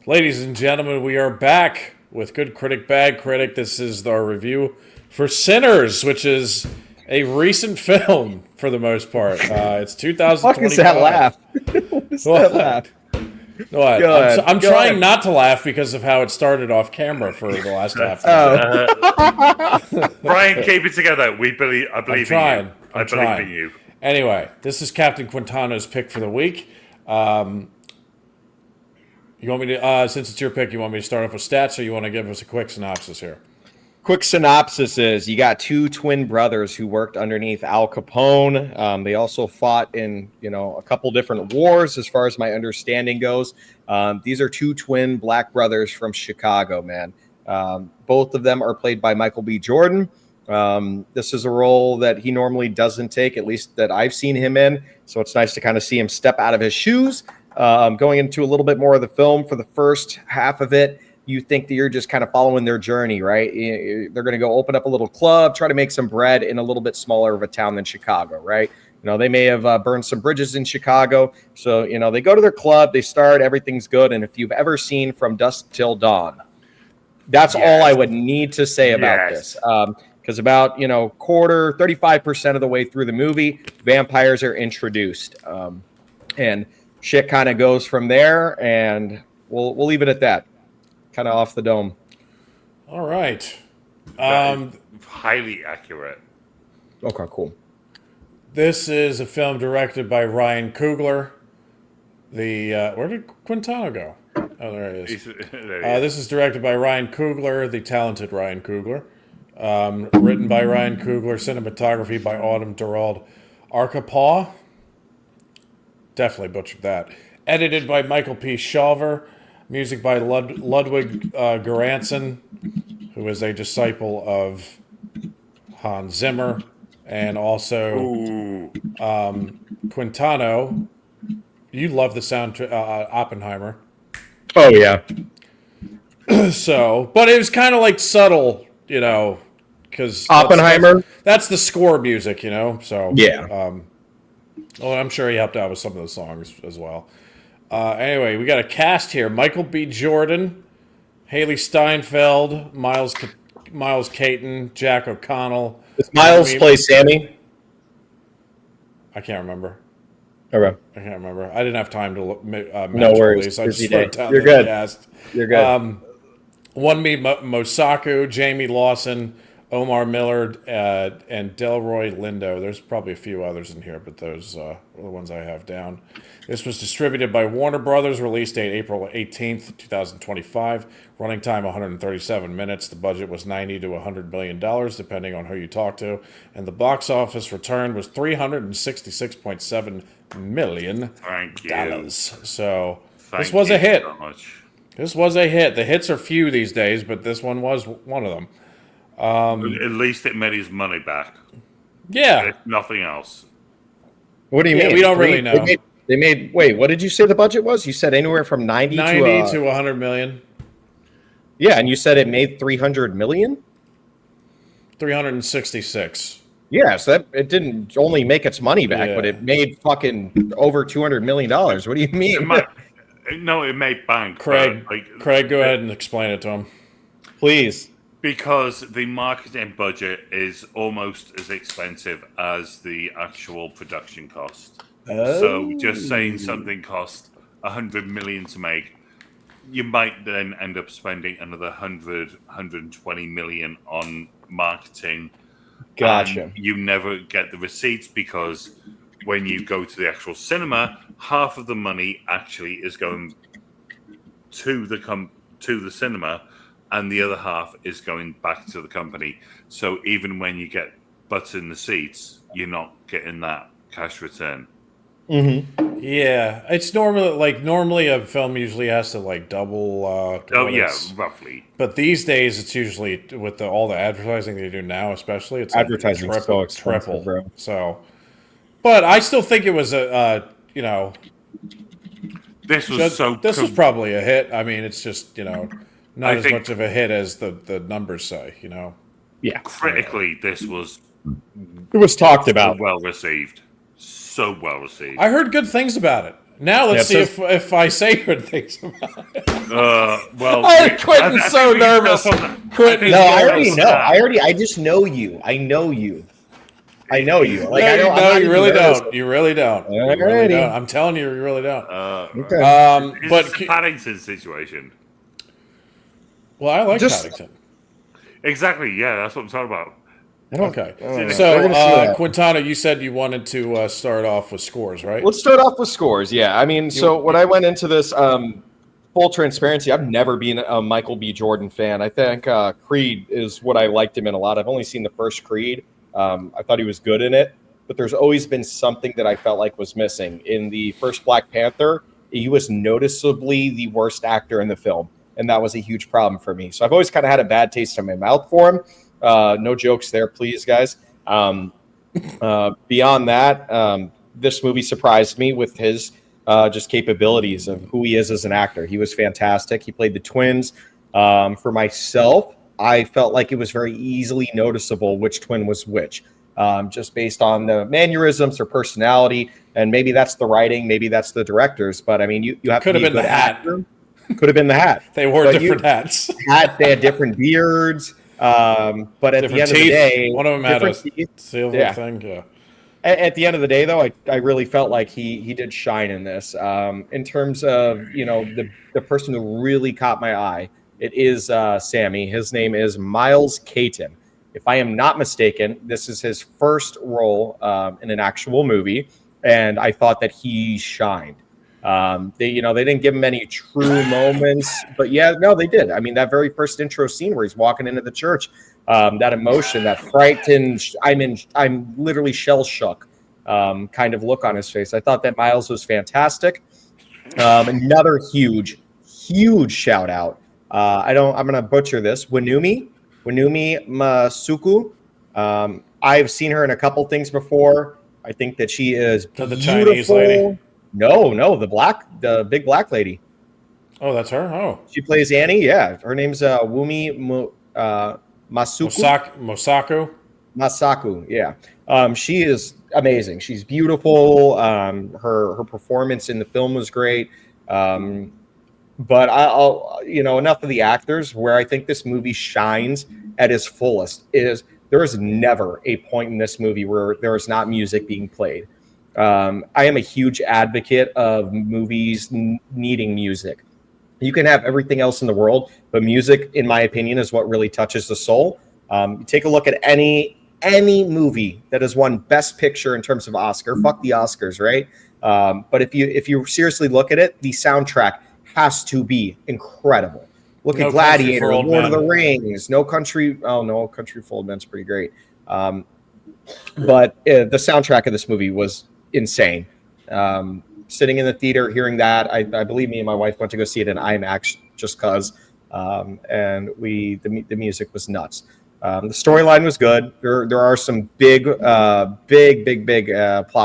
Ladies and gentlemen, we are back with Good Critic, Bad Critic. This is our review for Sinners, which is a recent film for the most part. It's What is that 2025. laugh? What is that laugh? What? Go ahead. I'm Go trying ahead. not to laugh because of how it started off camera for the last half of the Brian, keep it together. I believe in trying. you. I'm I believe trying. in you. Anyway, this is Captain Quintano's pick for the week. You want me to, since it's your pick, you want me to start off with stats, or you want to give us a quick synopsis here? Quick synopsis is you got two twin brothers who worked underneath Al Capone. They also fought in, a couple different wars, as far as my understanding goes. These are two twin black brothers from Chicago, man. Both of them are played by Michael B. Jordan. This is a role that he normally doesn't take, at least that I've seen him in. So it's nice to kind of see him step out of his shoes. Going into a little bit more of the film for the first half of it, you think that you're just kind of following their journey, right? They're going to go open up a little club, try to make some bread in a little bit smaller of a town than Chicago, right? They may have burned some bridges in Chicago. So, they go to their club, they start, everything's good. And if you've ever seen From Dusk Till Dawn, that's all I would need to say about this. Because about, 35% of the way through the movie, vampires are introduced. And shit kind of goes from there, and we'll leave it at that. Kind of off the dome. All right. Highly accurate. Okay, cool. This is a film directed by Ryan Coogler. Where did Quintano go? Oh, there he is. This is directed by Ryan Coogler, the talented Ryan Coogler. Written by Ryan Coogler, cinematography by Autumn Durald Arkapaw. Definitely butchered that. Edited by Michael P. Shawver. Music by Ludwig Göransson, who is a disciple of Hans Zimmer. And also Quintano. You love the soundtrack, Oppenheimer. Oh, yeah. So, but it was kind of like subtle, because Oppenheimer? That's the score music, so. Yeah. Well, I'm sure he helped out with some of the songs as well. Anyway, we got a cast here: Michael B. Jordan, Haley Steinfeld, Miles Caton, Jack O'Connell. Does Miles play Sammy? I can't remember. Okay. I can't remember. I didn't have time to look. No worries. I just Busy wrote day. down You're the good. cast. You're good. Mosaku, Jamie Lawson, Omar Millard, and Delroy Lindo. There's probably a few others in here, but those are the ones I have down. This was distributed by Warner Brothers. Release date April 18th, 2025. Running time 137 minutes. The budget was $90 to $100 million, depending on who you talk to. And the box office return was $366.7 million. Thank you. So this Thank was a you hit. so much. This was a hit. The hits are few these days, but this one was one of them. At least it made his money back. Yeah. If nothing else. What do you mean? We don't really know. They made. Wait, what did you say the budget was? You said anywhere from 90 to 100 million. Yeah, and you said it made 300 million? 366. Yeah, so it didn't only make its money back, but it made fucking over $200 million. What do you mean? It made bank. Craig, go ahead and explain it to him. Please. Because the marketing budget is almost as expensive as the actual production cost. Oh. So just saying something cost 100 million to make, you might then end up spending another 120 million on marketing. Gotcha. And you never get the receipts because when you go to the actual cinema, half of the money actually is going to the cinema, and the other half is going back to the company. So even when you get butts in the seats, you're not getting that cash return. Mm-hmm. Yeah, it's normally a film usually has to double. Roughly. But these days it's usually with all the advertising they do now, especially it's advertising so expensive, triple. bro. So, but I still think it was This was probably a hit. I mean, it's just not as much of a hit as the numbers say. Yeah. Critically, this was. It was talked about. Well received. So well received. I heard good things about it. Now let's see if I say good things about it. Well, Quentin's so nervous. Quentin, no, I already know. I just know you. I know you. Like no, you really don't. You really don't. You really don't. I'm telling you, you really don't. Okay. But it's a Paddington situation. Well, I like Paddington. Exactly. Yeah, that's what I'm talking about. Okay. So, Quintana, you said you wanted to start off with scores, right? Let's start off with scores. Yeah. I mean, so when I went into this, full transparency, I've never been a Michael B. Jordan fan. I think Creed is what I liked him in a lot. I've only seen the first Creed. I thought he was good in it, but there's always been something that I felt like was missing. In the first Black Panther, he was noticeably the worst actor in the film, and that was a huge problem for me. So I've always kind of had a bad taste in my mouth for him. No jokes there, please, guys. Beyond that, this movie surprised me with his just capabilities of who he is as an actor. He was fantastic. He played the twins. For myself, I felt like it was very easily noticeable which twin was which, just based on the mannerisms or personality. And maybe that's the writing, maybe that's the directors. But I mean, you have to be a good actor. Could have been the hat. They wore different hats. They had different beards. But at the end of the day, one of them had a silver thing. Yeah. At the end of the day, though, I really felt like he did shine in this. In terms of the person who really caught my eye, it is Sammy. His name is Miles Caton. If I am not mistaken, this is his first role in an actual movie, and I thought that he shined. They didn't give him any true moments, but they did. I mean, that very first intro scene where he's walking into the church, that emotion, that frightened, I'm literally shell shook kind of look on his face. I thought that Miles was fantastic. Another huge shout out. I'm going to butcher this. Winumi Masuku. I've seen her in a couple things before. I think that she is the Chinese lady. No, the big black lady. Oh, that's her. Oh, she plays Annie. Yeah, her name's Wumi Mosaku. Masaku. Yeah, she is amazing. She's beautiful. Her performance in the film was great. But I'll enough of the actors. Where I think this movie shines at its fullest is there is never a point in this movie where there is not music being played. I am a huge advocate of movies needing music. You can have everything else in the world, but music, in my opinion, is what really touches the soul. Take a look at any movie that has won Best Picture in terms of Oscar. Fuck the Oscars, right? But if you seriously look at it, the soundtrack has to be incredible. Look at Gladiator, Lord of the Rings, No Country for Old Men's pretty great. But the soundtrack of this movie was insane. Sitting in the theater, hearing that, I believe me and my wife went to go see it in IMAX just because, and the music was nuts. The storyline was good. There are some big plot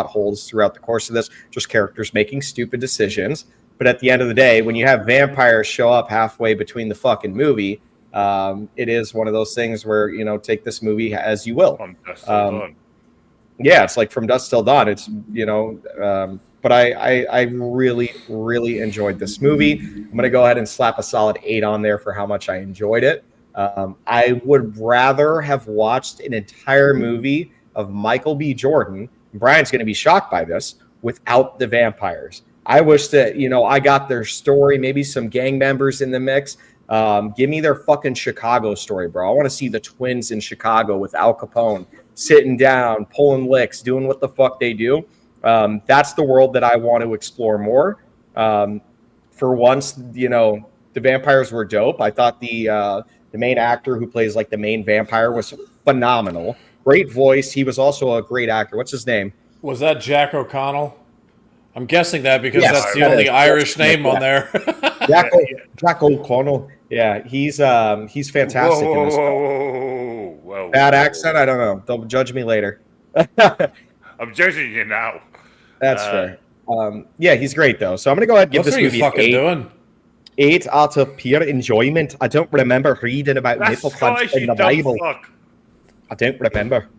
holes throughout the course of this, just characters making stupid decisions. But at the end of the day, when you have vampires show up halfway between the fucking movie, it is one of those things where, take this movie as you will. From dusk till dawn. Yeah, it's like from dusk till dawn. It's, but I really, really enjoyed this movie. I'm going to go ahead and slap a solid 8 on there for how much I enjoyed it. I would rather have watched an entire movie of Michael B. Jordan. Brian's going to be shocked by this, without the vampires. I wish that, I got their story, maybe some gang members in the mix. Give me their fucking Chicago story, bro. I want to see the twins in Chicago with Al Capone sitting down, pulling licks, doing what the fuck they do. That's the world that I want to explore more. For once, the vampires were dope. I thought the main actor who plays like the main vampire was phenomenal. Great voice. He was also a great actor. What's his name? Was that Jack O'Connell? I'm guessing that because that's the only Irish name on there. Jack O'Connell. Yeah, he's fantastic in this. Whoa. Bad accent? I don't know. Don't judge me later. I'm judging you now. That's fair. Yeah, he's great though. So I'm gonna go ahead and give this movie an 8. Doing? 8 out of pure enjoyment. I don't remember reading about nipple clamps in the Bible. Fuck. I don't remember.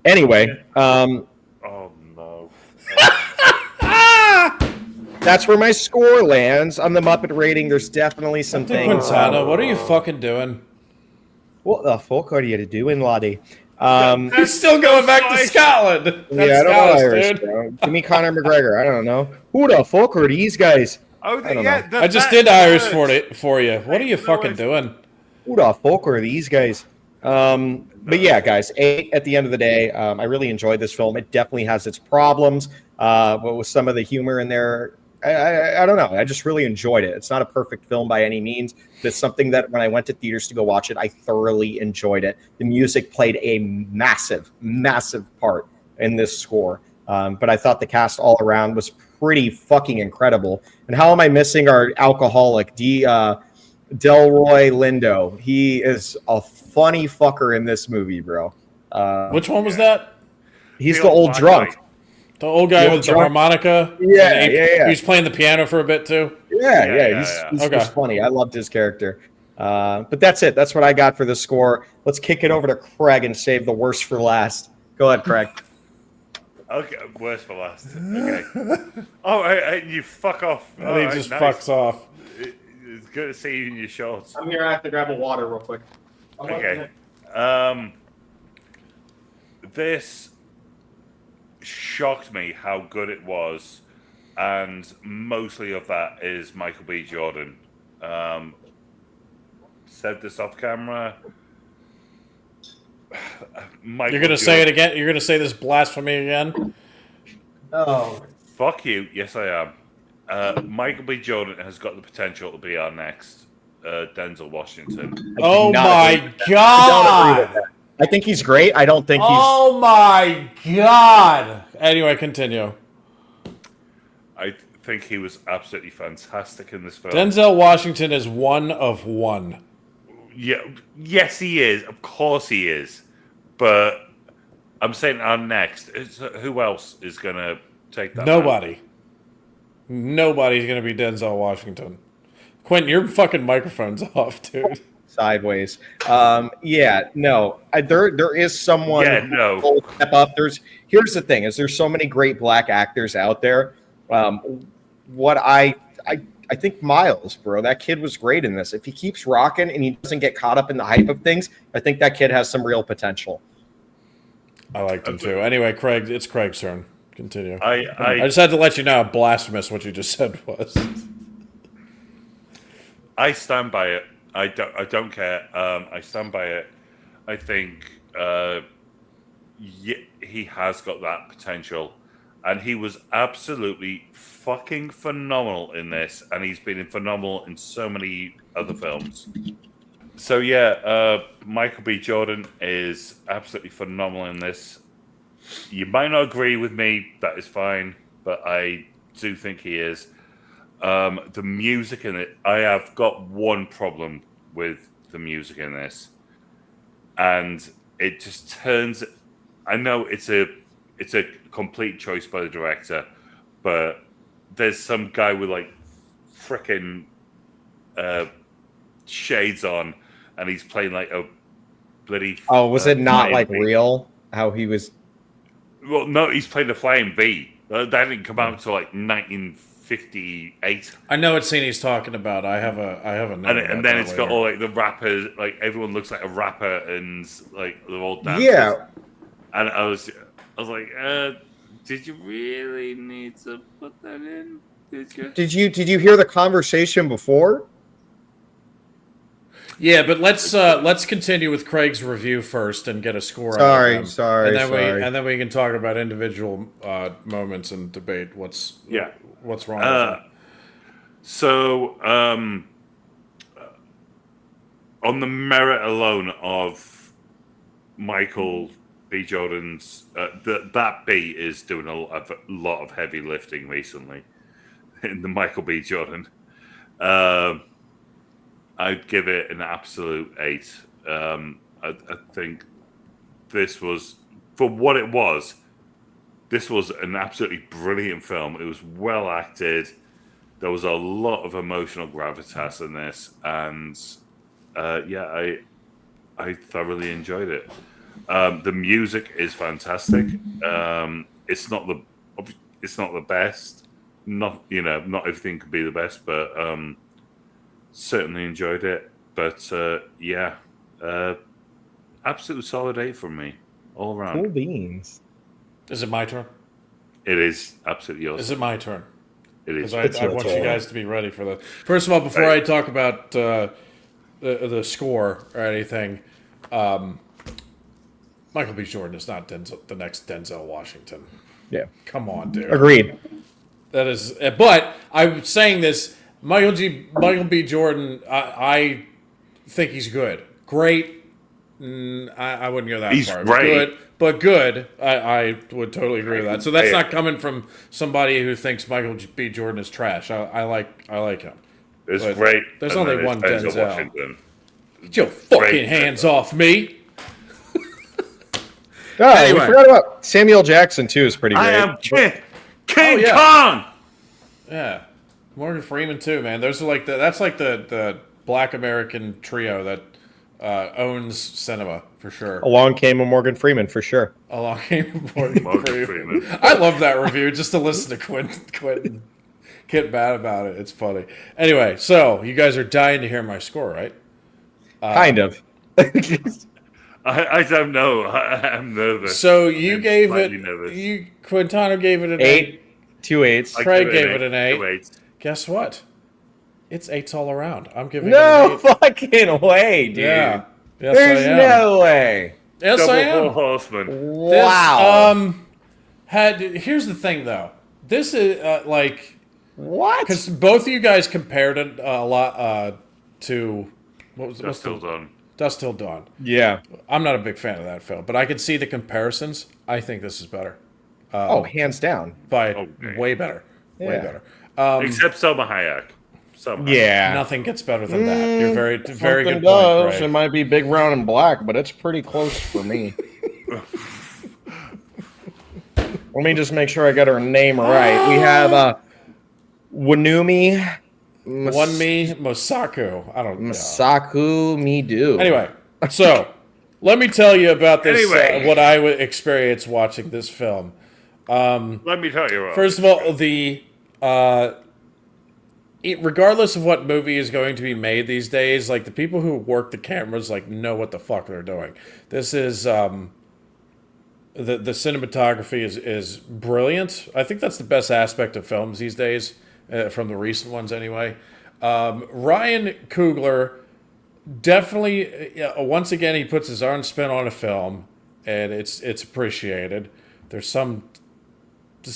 Anyway, oh no. that's where my score lands on the Muppet rating. There's definitely some things. Quintana, what are you fucking doing? What the fuck are you doing, laddie? He's still going back to Scotland. That's I don't know Scottish, Irish, dude. bro. Give me Conor McGregor. I don't know. Who the fuck are these guys? Oh, I don't know. I just did Irish for you. What are you fucking doing? Who the fuck are these guys? But yeah, guys, 8 at the end of the day. I really enjoyed this film. It definitely has its problems, but with some of the humor in there, I don't know. I just really enjoyed it. It's not a perfect film by any means, but it's something that when I went to theaters to go watch it, I thoroughly enjoyed it. The music played a massive, massive part in this score. But I thought the cast all around was pretty fucking incredible. And how am I missing our alcoholic, Delroy Lindo? He is a funny fucker in this movie, bro. Which one was that? He's the old drunk. The old guy with the harmonica? Yeah. He was playing the piano for a bit, too? Yeah. He's funny. I loved his character. But that's it. That's what I got for the score. Let's kick it over to Craig and save the worst for last. Go ahead, Craig. Okay, worst for last. Okay. Oh, you fuck off. And he just fucks off. It's good to see you in your shorts. I'm here. I have to grab a water real quick. Okay. This shocked me how good it was, and mostly of that is Michael B. Jordan. Said this off camera. You're gonna say it again? You're gonna say this blasphemy again? Oh. Fuck you. Yes, I am. Michael B. Jordan has got the potential to be our next Denzel Washington. Oh my god! I think he's great. I don't think he's. Oh my god! Anyway, continue. I think he was absolutely fantastic in this film. Denzel Washington is one of one. Yeah, yes, he is. Of course, he is. But I'm saying our next. Who else is gonna take that? Nobody. Nobody's gonna be Denzel Washington. Quentin, your fucking microphone's off, dude. Sideways. Yeah, no. There is someone who will step up. Here's the thing: is there's so many great black actors out there. What I think Miles, bro, that kid was great in this. If he keeps rocking and he doesn't get caught up in the hype of things, I think that kid has some real potential. I liked him too. Anyway, Craig, it's Craig's turn. Continue. I just had to let you know how blasphemous what you just said was. I stand by it. I don't care. I stand by it. I think he has got that potential, and he was absolutely fucking phenomenal in this, and he's been phenomenal in so many other films. So yeah, Michael B. Jordan is absolutely phenomenal in this. You might not agree with me, that is fine, but I do think he is. The music in it, I have got one problem with the music in this, and it just turns. I know it's a complete choice by the director, but there's some guy with like frickin' shades on, and he's playing like a bloody. Oh, was it not like real? How he was? Well, no, he's playing the Flying V. That didn't come out until like 1958. I know what scene he's talking about. I have a note and then it's got all like the rappers, like everyone looks like a rapper, and like they're all dancers. Yeah. And I was like, did you really need to put that in? Did you hear the conversation before? Yeah, but let's continue with Craig's review first and get a score. Sorry. And then we can talk about individual moments and debate what's wrong with it. So, on the merit alone of Michael B. Jordan's, that beat is doing a lot of heavy lifting recently in the Michael B. Jordan. I'd give it an absolute 8. I think this was, for what it was, this was an absolutely brilliant film. It was well acted. There was a lot of emotional gravitas in this, and I thoroughly enjoyed it. The music is fantastic. It's not the best. not everything could be the best, but certainly enjoyed it. But absolute solid 8 from me all around. Cool beans. Is it my turn? It is absolutely yours. Is it my turn? It is. Because I want you guys to be ready for that. First of all, before I talk about the score or anything, Michael B. Jordan is not the next Denzel Washington. Yeah. Come on, dude. Agreed. That is, but I'm saying this. Michael B. Jordan. I think he's good. Great. I wouldn't go that he's far. Great. But good. I would totally agree with that. So that's not coming from somebody who thinks Michael B. Jordan is trash. I like him. It's great. There's only one Denzel. Washington. Get your fucking hands off me. Anyway. We forgot about Samuel Jackson too. Is pretty great. I am King Kong. Yeah, Morgan Freeman too, man. Those are that's like the Black American trio that owns cinema for sure. Along came a Morgan Freeman for sure. Along came Morgan Freeman. I love that review just to listen to Quentin get mad about it. It's funny. Anyway, so you guys are dying to hear my score, right? Kind of. I don't know. I'm nervous. So you gave it. Nervous. Quintano gave it an 8. 2 8s. Craig gave it an 8. 2 8s. Guess what? It's 8s all around. I'm giving No it an 8. fucking way, dude. Yeah. Yes, There's I am. no way. Yes, I am. Double horseman. Wow. Here's the thing, though. This is What? because both of you guys compared it a lot to what's Still done. Dust Till Dawn. Yeah. I'm not a big fan of that film, but I could see the comparisons. I think this is better. Hands down. Way better. Way Yeah. better. Except Selma Hayek. Yeah. Nothing gets better than that. You're very good Something point, does. Craig. It might be big, round, and black, but it's pretty close for me. Let me just make sure I got her name right. We have Wanumi Mosaku. I don't know. Masaku Midu. Anyway, so let me tell you about this. Anyway. What I experienced watching this film. Let me tell you what. First of all, regardless of what movie is going to be made these days, like the people who work the cameras, know what the fuck they're doing. This is the cinematography is brilliant. I think that's the best aspect of films these days, from the recent ones anyway. Ryan Coogler definitely, once again, he puts his own spin on a film, and it's appreciated. There's some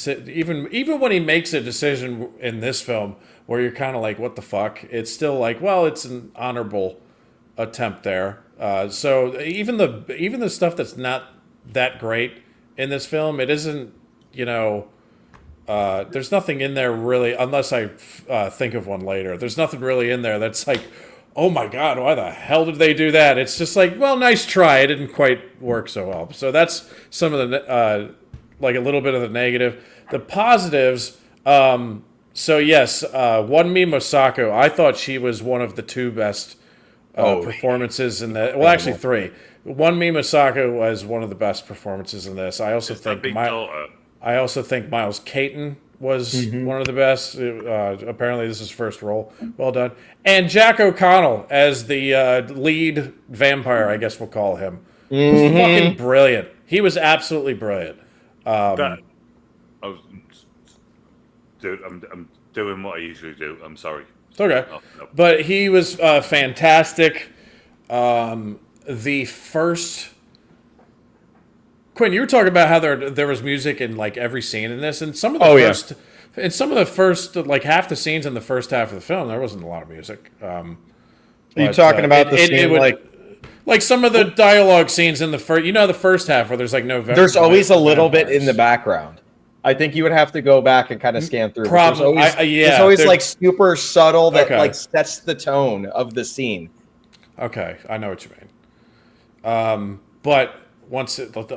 even when he makes a decision in this film where you're kind of like, what the fuck? It's still like, well, it's an honorable attempt there. So even the stuff that's not that great in this film, it isn't, there's nothing in there really, unless I think of one later. There's nothing really in there that's like, oh my God, why the hell did they do that? It's just like, well, nice try. It didn't quite work so well. So that's some of the, a little bit of the negative. The positives, so yes, Wunmi Mosaku, I thought she was one of the 2 best performances in the, well, actually 3. Wunmi Mosaku was one of the best performances in this. I also think Miles Caton was one of the best. Apparently, this is his first role. Well done. And Jack O'Connell as the lead vampire, I guess we'll call him. Was fucking brilliant. He was absolutely brilliant. I'm doing what I usually do. I'm sorry. It's okay. No. But he was fantastic. The first... Quinn, you were talking about how there was music in every scene in this, and some of the first half the scenes in the first half of the film, there wasn't a lot of music. Are you talking about the scene like some of the dialogue scenes in the first, the first half where there's no. There's always a little bit in the background. I think you would have to go back and kind of scan through. Probably, it's always super subtle that sets the tone of the scene. Okay, I know what you mean. But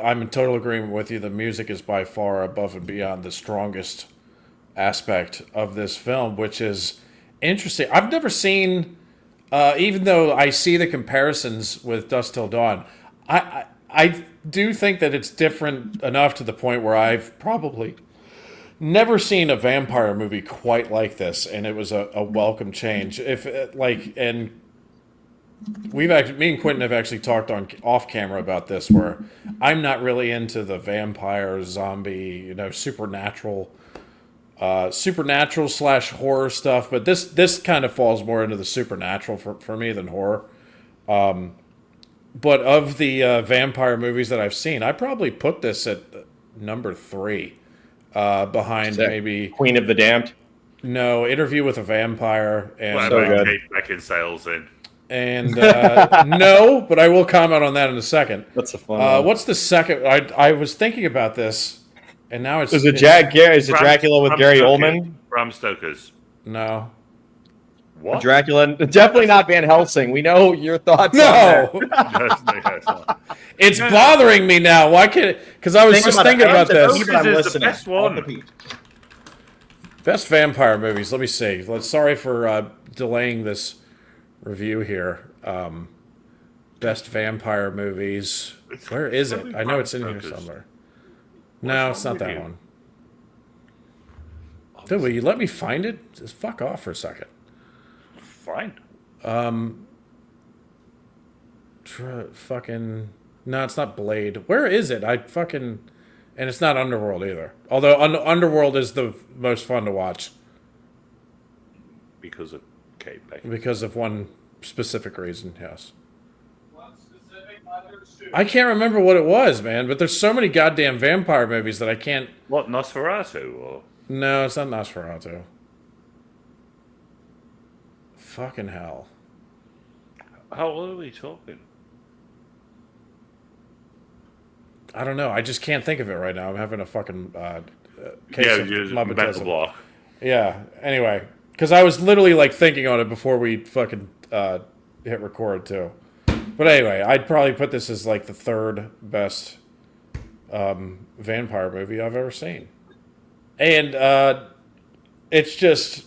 I'm in total agreement with you. The music is by far above and beyond the strongest aspect of this film, which is interesting. I've never seen, even though I see the comparisons with Dusk Till Dawn, I do think that it's different enough to the point where I've probably never seen a vampire movie quite like this, and it was a welcome change. And me and Quentin have actually talked off camera about this, where I'm not really into the vampire, zombie, supernatural / horror stuff, but this kind of falls more into the supernatural for me than horror. But of the vampire movies that I've seen, I probably put this at number 3, behind maybe Queen of the Damned. No, Interview with a Vampire, and What about Kate Beckinsale's in? And no, but I will comment on that in a second. That's a fun one. What's the second? I was thinking about this, and now it's... Is it Dracula with Gary Oldman? Bram Stoker's. No. What? Dracula? Definitely not Van Helsing. We know your thoughts No! on that. It's bothering me now. Why can't... Because I was just thinking about this. This is the best one. Best vampire movies. Let me see. Sorry for delaying this review here. Best vampire movies. Where is it? I know it's in here somewhere. No, it's not that one. Dude, will you let me find it? Just fuck off for a second. Fine. Fucking... No, it's not Blade. Where is it? And it's not Underworld either. Although Underworld is the most fun to watch. Because of Kate Beckinsale. Because of one specific reason, yes. I can't remember what it was, man, but there's so many goddamn vampire movies that I can't... What, Nosferatu? Or? No, it's not Nosferatu. Fucking hell. How old are we talking? I don't know. I just can't think of it right now. I'm having a fucking case of mental block. Yeah, anyway. Because I was literally, thinking on it before we fucking hit record, too. But anyway, I'd probably put this as, the third best vampire movie I've ever seen. And it's just...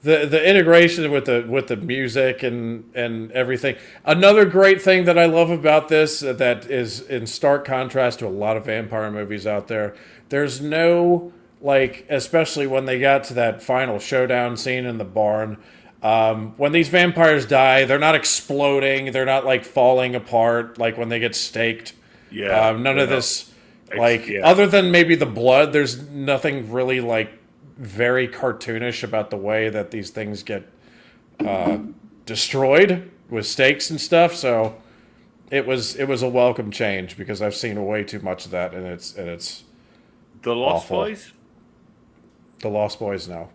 The integration with the music and everything. Another great thing that I love about this that is in stark contrast to a lot of vampire movies out there. There's no, especially when they got to that final showdown scene in the barn. When these vampires die, they're not exploding. They're not falling apart when they get staked. Yeah. None of this other than maybe the blood. There's nothing really very cartoonish about the way that these things get destroyed with stakes and stuff. So it was a welcome change because I've seen way too much of that, and it's The Lost awful. Boys. The Lost Boys, no.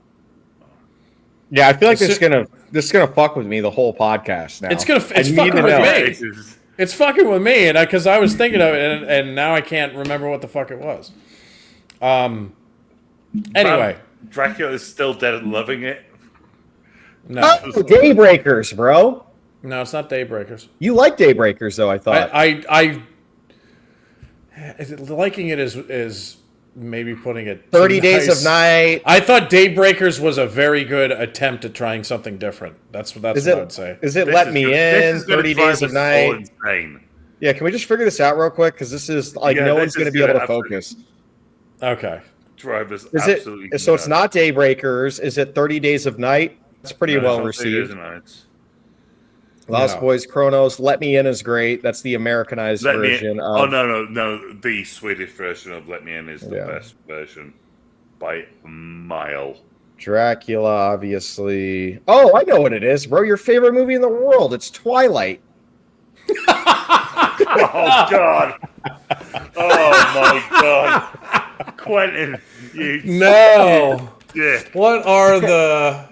Yeah, I feel like this is gonna fuck with me the whole podcast now. It's fucking with me. It's fucking with me, and because I was thinking of it, and now I can't remember what the fuck it was. Anyway. Dracula is still dead and loving it. No. Oh, Daybreakers, bro. No, it's not Daybreakers. You like Daybreakers, though, I thought. I liking it is maybe putting it 30 Days of Night. I thought Daybreakers was a very good attempt at trying something different. That's what I would say. Is it Let Me In, 30 Days of Night? Insane. Yeah, can we just figure this out real quick? Because this is no one's going to be able to focus. Okay. Drive is it? So it's not Daybreakers. Is it 30 Days of Night? It's pretty well received. Lost Boys, Chronos, Let Me In is great. That's the Americanized version. No. The Swedish version of Let Me In is the best version by a mile. Dracula, obviously. Oh, I know what it is, bro. Your favorite movie in the world. It's Twilight. Oh, God. Oh, my God. Quentin, you... No. Yeah. What are the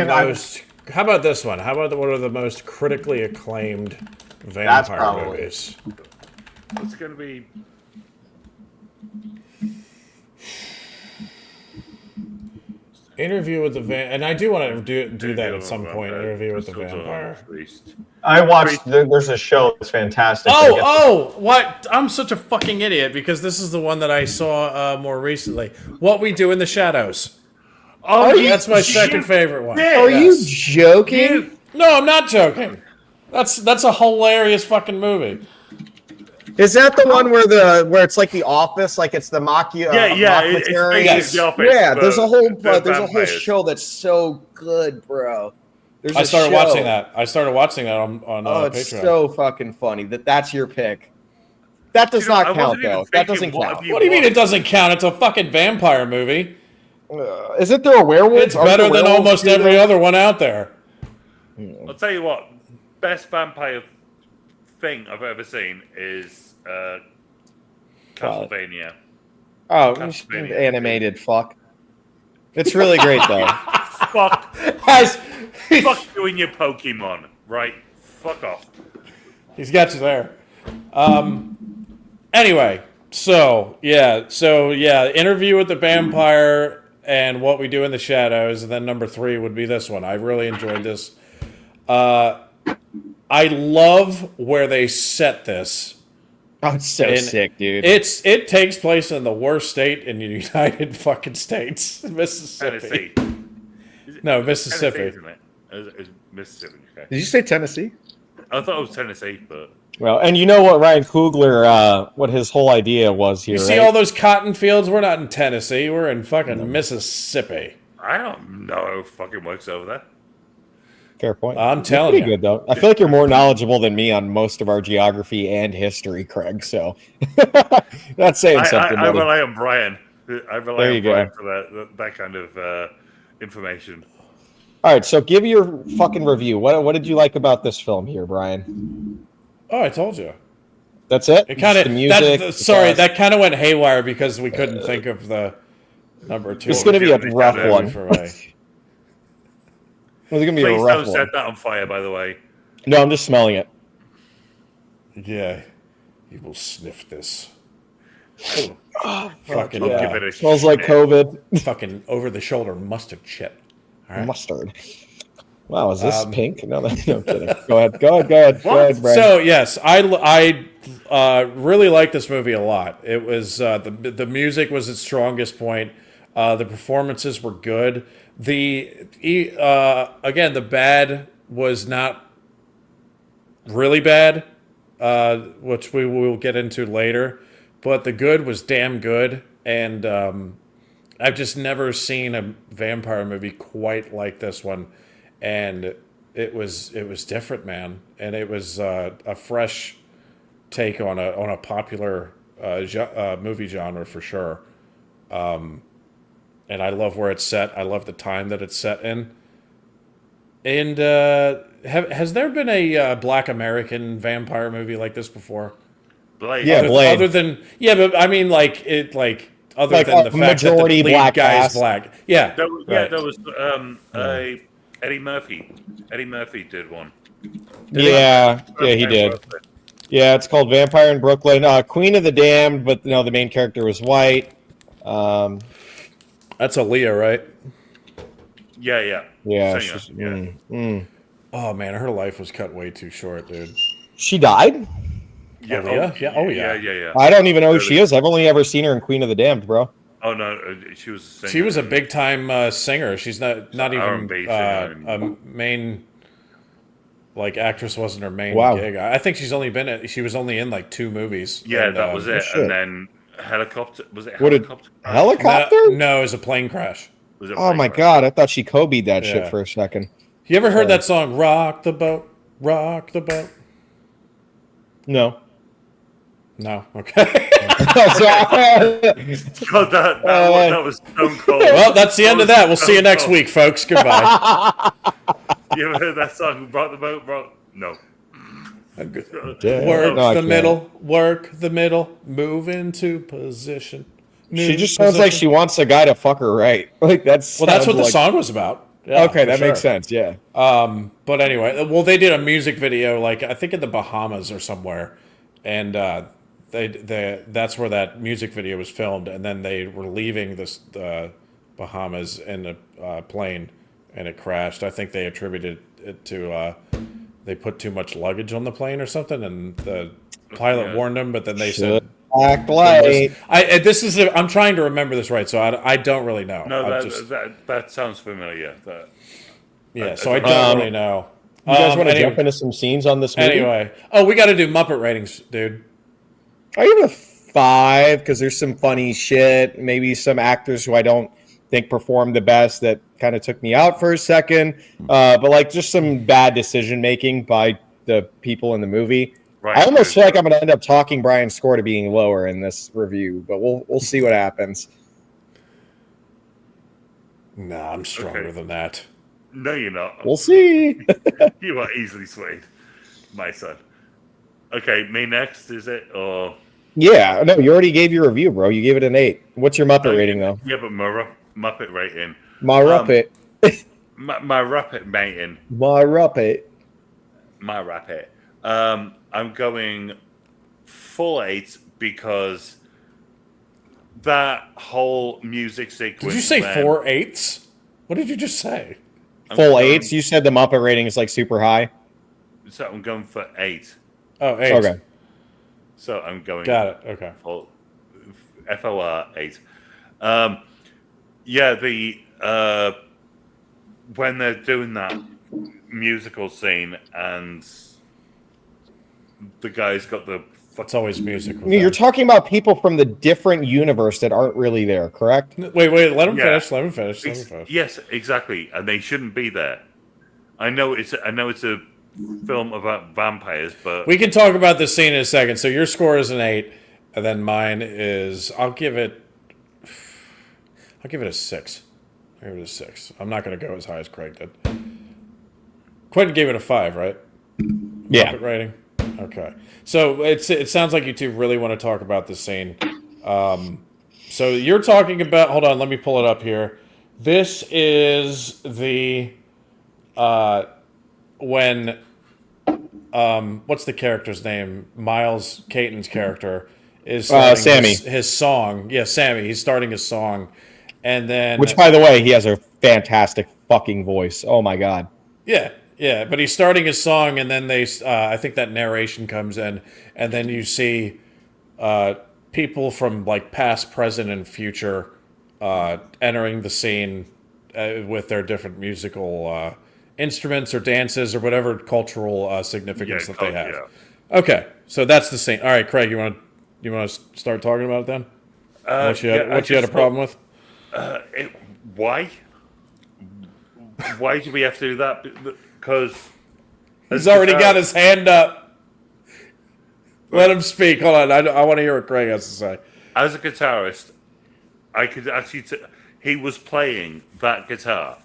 most... How about this one? How about what are the most critically acclaimed vampire movies? It's going to be... Interview with the and I do want to do that at some point. Interview with the Vampire. I watched. There's a show that's fantastic. What? I'm such a fucking idiot because this is the one that I saw more recently. What We Do in the Shadows. Oh, that's my second favorite one. Are you joking? No, I'm not joking. That's a hilarious fucking movie. Is that the one where it's like The Office, like it's the It's basically The Office. Yeah, there's a whole vampires. show that's so good, bro. I started watching that. I started watching that on it's Patreon. so fucking funny that's your pick. That does not count, though. That doesn't count. What do you mean it doesn't count? It's a fucking vampire movie. Isn't there a werewolf? It's better than almost every other one out there. I'll tell you what. Best vampire thing I've ever seen is Castlevania. Oh, animated fuck. It's really great, though. Fuck. Fuck you and your Pokemon. Right. Fuck off. He's got you there. Anyway, so Interview with the Vampire and What We Do in the Shadows, and then number 3 would be this one. I really enjoyed this. I love where they set this. Oh, it's so sick, dude. It takes place in the worst state in the United fucking States, Mississippi. Tennessee. No, Mississippi. Tennessee, isn't it? It's Mississippi. Okay. Did you say Tennessee? I thought it was Tennessee, but well, and you know what Ryan Coogler, what his whole idea was here. You see all those cotton fields? We're not in Tennessee. We're in fucking Mississippi. I don't know how it fucking works over there. Fair point. I'm telling you. Good though. I feel like you're more knowledgeable than me on most of our geography and history, Craig. So that's saying something. I rely on Brian. I rely on Brian go. for that kind of information. All right, so give your fucking review. What did you like about this film here, Brian? Oh, I told you. That's it. It kind of the music. that kind of went haywire because we couldn't think of the number 2. It's going to be a rough one. It's going to be Please a rough don't set that on fire, by the way. No, I'm just smelling it. Yeah, you will sniff this. Fucking Give it a smells like COVID. Fucking over-the-shoulder mustard shit. All right. Mustard. Wow, is this pink? No, no kidding. Go ahead, Brian. So yes, I really liked this movie a lot. It was the music was its strongest point. The performances were good. The bad was not really bad, which we will get into later. But the good was damn good, and I've just never seen a vampire movie quite like this one. And it was different, man, and it was a fresh take on a popular movie genre for sure. And I love where it's set. I love the time that it's set in. And has there been a Black American vampire movie like this before? Blade. Yeah, Blade. But I mean, other than the fact that the lead black guy is black. Yeah, there was Eddie Murphy. Eddie Murphy did one. Yeah, he did. Yeah, it's called Vampire in Brooklyn. Queen of the Damned, but no, the main character was white. That's Aaliyah, right? Yeah. Oh man, her life was cut way too short, dude. She died? Yeah. Yeah. I don't even know who she is. I've only ever seen her in Queen of the Damned, bro. Oh no, she was a singer. She was a big time singer. She's not even R&B a main actress. Wasn't her main gig. I think she was only in 2 movies. Yeah, and, that was it. And then Helicopter. Was it Helicopter? Helicopter? No, it was a plane crash. Oh my god, I thought she Kobe'd that shit for a second. You ever heard that song, Rock the Boat, Rock the Boat? No. No, okay. God, that was stone cold. Well, that's the end of that. We'll see you next week, folks. Goodbye. You ever heard that song, Rock the Boat? No. Work the middle, move into position. She just sounds like she wants a guy to fuck her right. That's what the song was about. Yeah, okay, that makes sense. Yeah. But anyway, they did a music video, I think in the Bahamas or somewhere, and that's where that music video was filmed. And then they were leaving the Bahamas in a plane, and it crashed. I think they attributed it to they put too much luggage on the plane or something, and the pilot warned them. But then they said, "Act like." I'm trying to remember this right, so I don't really know. No, that sounds familiar. So I don't really know. You guys want to jump into some scenes on this movie? Anyway, we got to do Muppet ratings, dude. I give it a 5 because there's some funny shit. Maybe some actors who I don't think performed the best that kind of took me out for a second. But like just some bad decision making by the people in the movie. Right. I almost feel like I'm going to end up talking Brian's score to being lower in this review, but we'll see what happens. Nah, I'm stronger than that. No, you're not. We'll see. You are easily swayed, my son. Okay, me next, is it? Or Yeah, no, you already gave your review, bro. You gave it an 8. What's your Muppet rating, though? Yeah, but my Muppet rating. My Muppet. My Muppet rating. My Muppet. My Muppet. I'm going full 8 because that whole music sequence. Did you say 4/8? What did you just say? Full 8s? You said the Muppet rating is like super high? So I'm going for 8. Oh, 8. Okay. So I'm going. Got it. Okay. FOR 8. Yeah, the when they're doing that musical scene and the guy's got the. It's always music. You're talking about people from the different universe that aren't really there, correct? Wait. Let him finish. Let him finish. Yes, exactly, and they shouldn't be there. I know it's a film about vampires, but we can talk about this scene in a second. So your score is an 8, and then mine is. I'll give it a 6. I'll give it a 6. I'm not going to go as high as Craig did. Quentin gave it a 5, right? Yeah. Muppet rating. Okay. So it sounds like you two really want to talk about this scene. So you're talking about. Hold on. Let me pull it up here. This is the when what's the character's name? Miles Caton's character is Sammy. His song. Yeah, Sammy. He's starting his song, and then which, by the way, he has a fantastic fucking voice. Oh my god. Yeah, but he's starting his song, and then I think that narration comes in, and then you see people from like past, present, and future entering the scene with their different musical instruments or dances or whatever cultural significance that they have. Yeah. Okay, so that's the scene. All right, Craig, you want to start talking about it then? What you had a problem with? Why? Why do we have to do that? Because he's already got his hand up. Let him speak. Hold on. I want to hear what Craig has to say. As a guitarist, I could actually. He was playing that guitar.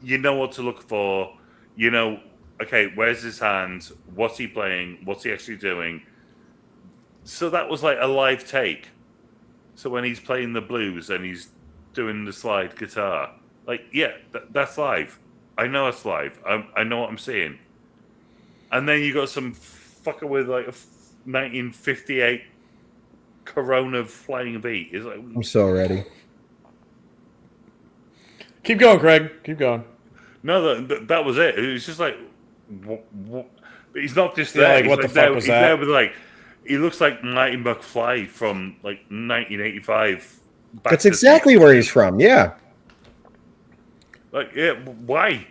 You know what to look for. You know, okay, where's his hand? What's he playing? What's he actually doing? So that was like a live take. So when he's playing the blues and he's doing the slide guitar, like, yeah, that's live. I know it's live. I know what I'm seeing. And then you got some fucker with like a 1958 Corona flying V. It's like, I'm so ready. Keep going, Craig. Keep going. No, that was it. It was just like, what? He's not just there. Yeah, like, what the fuck was that? There with like, he looks like Marty McFly from like 1985. That's exactly where he's from. Yeah. Like, yeah, why?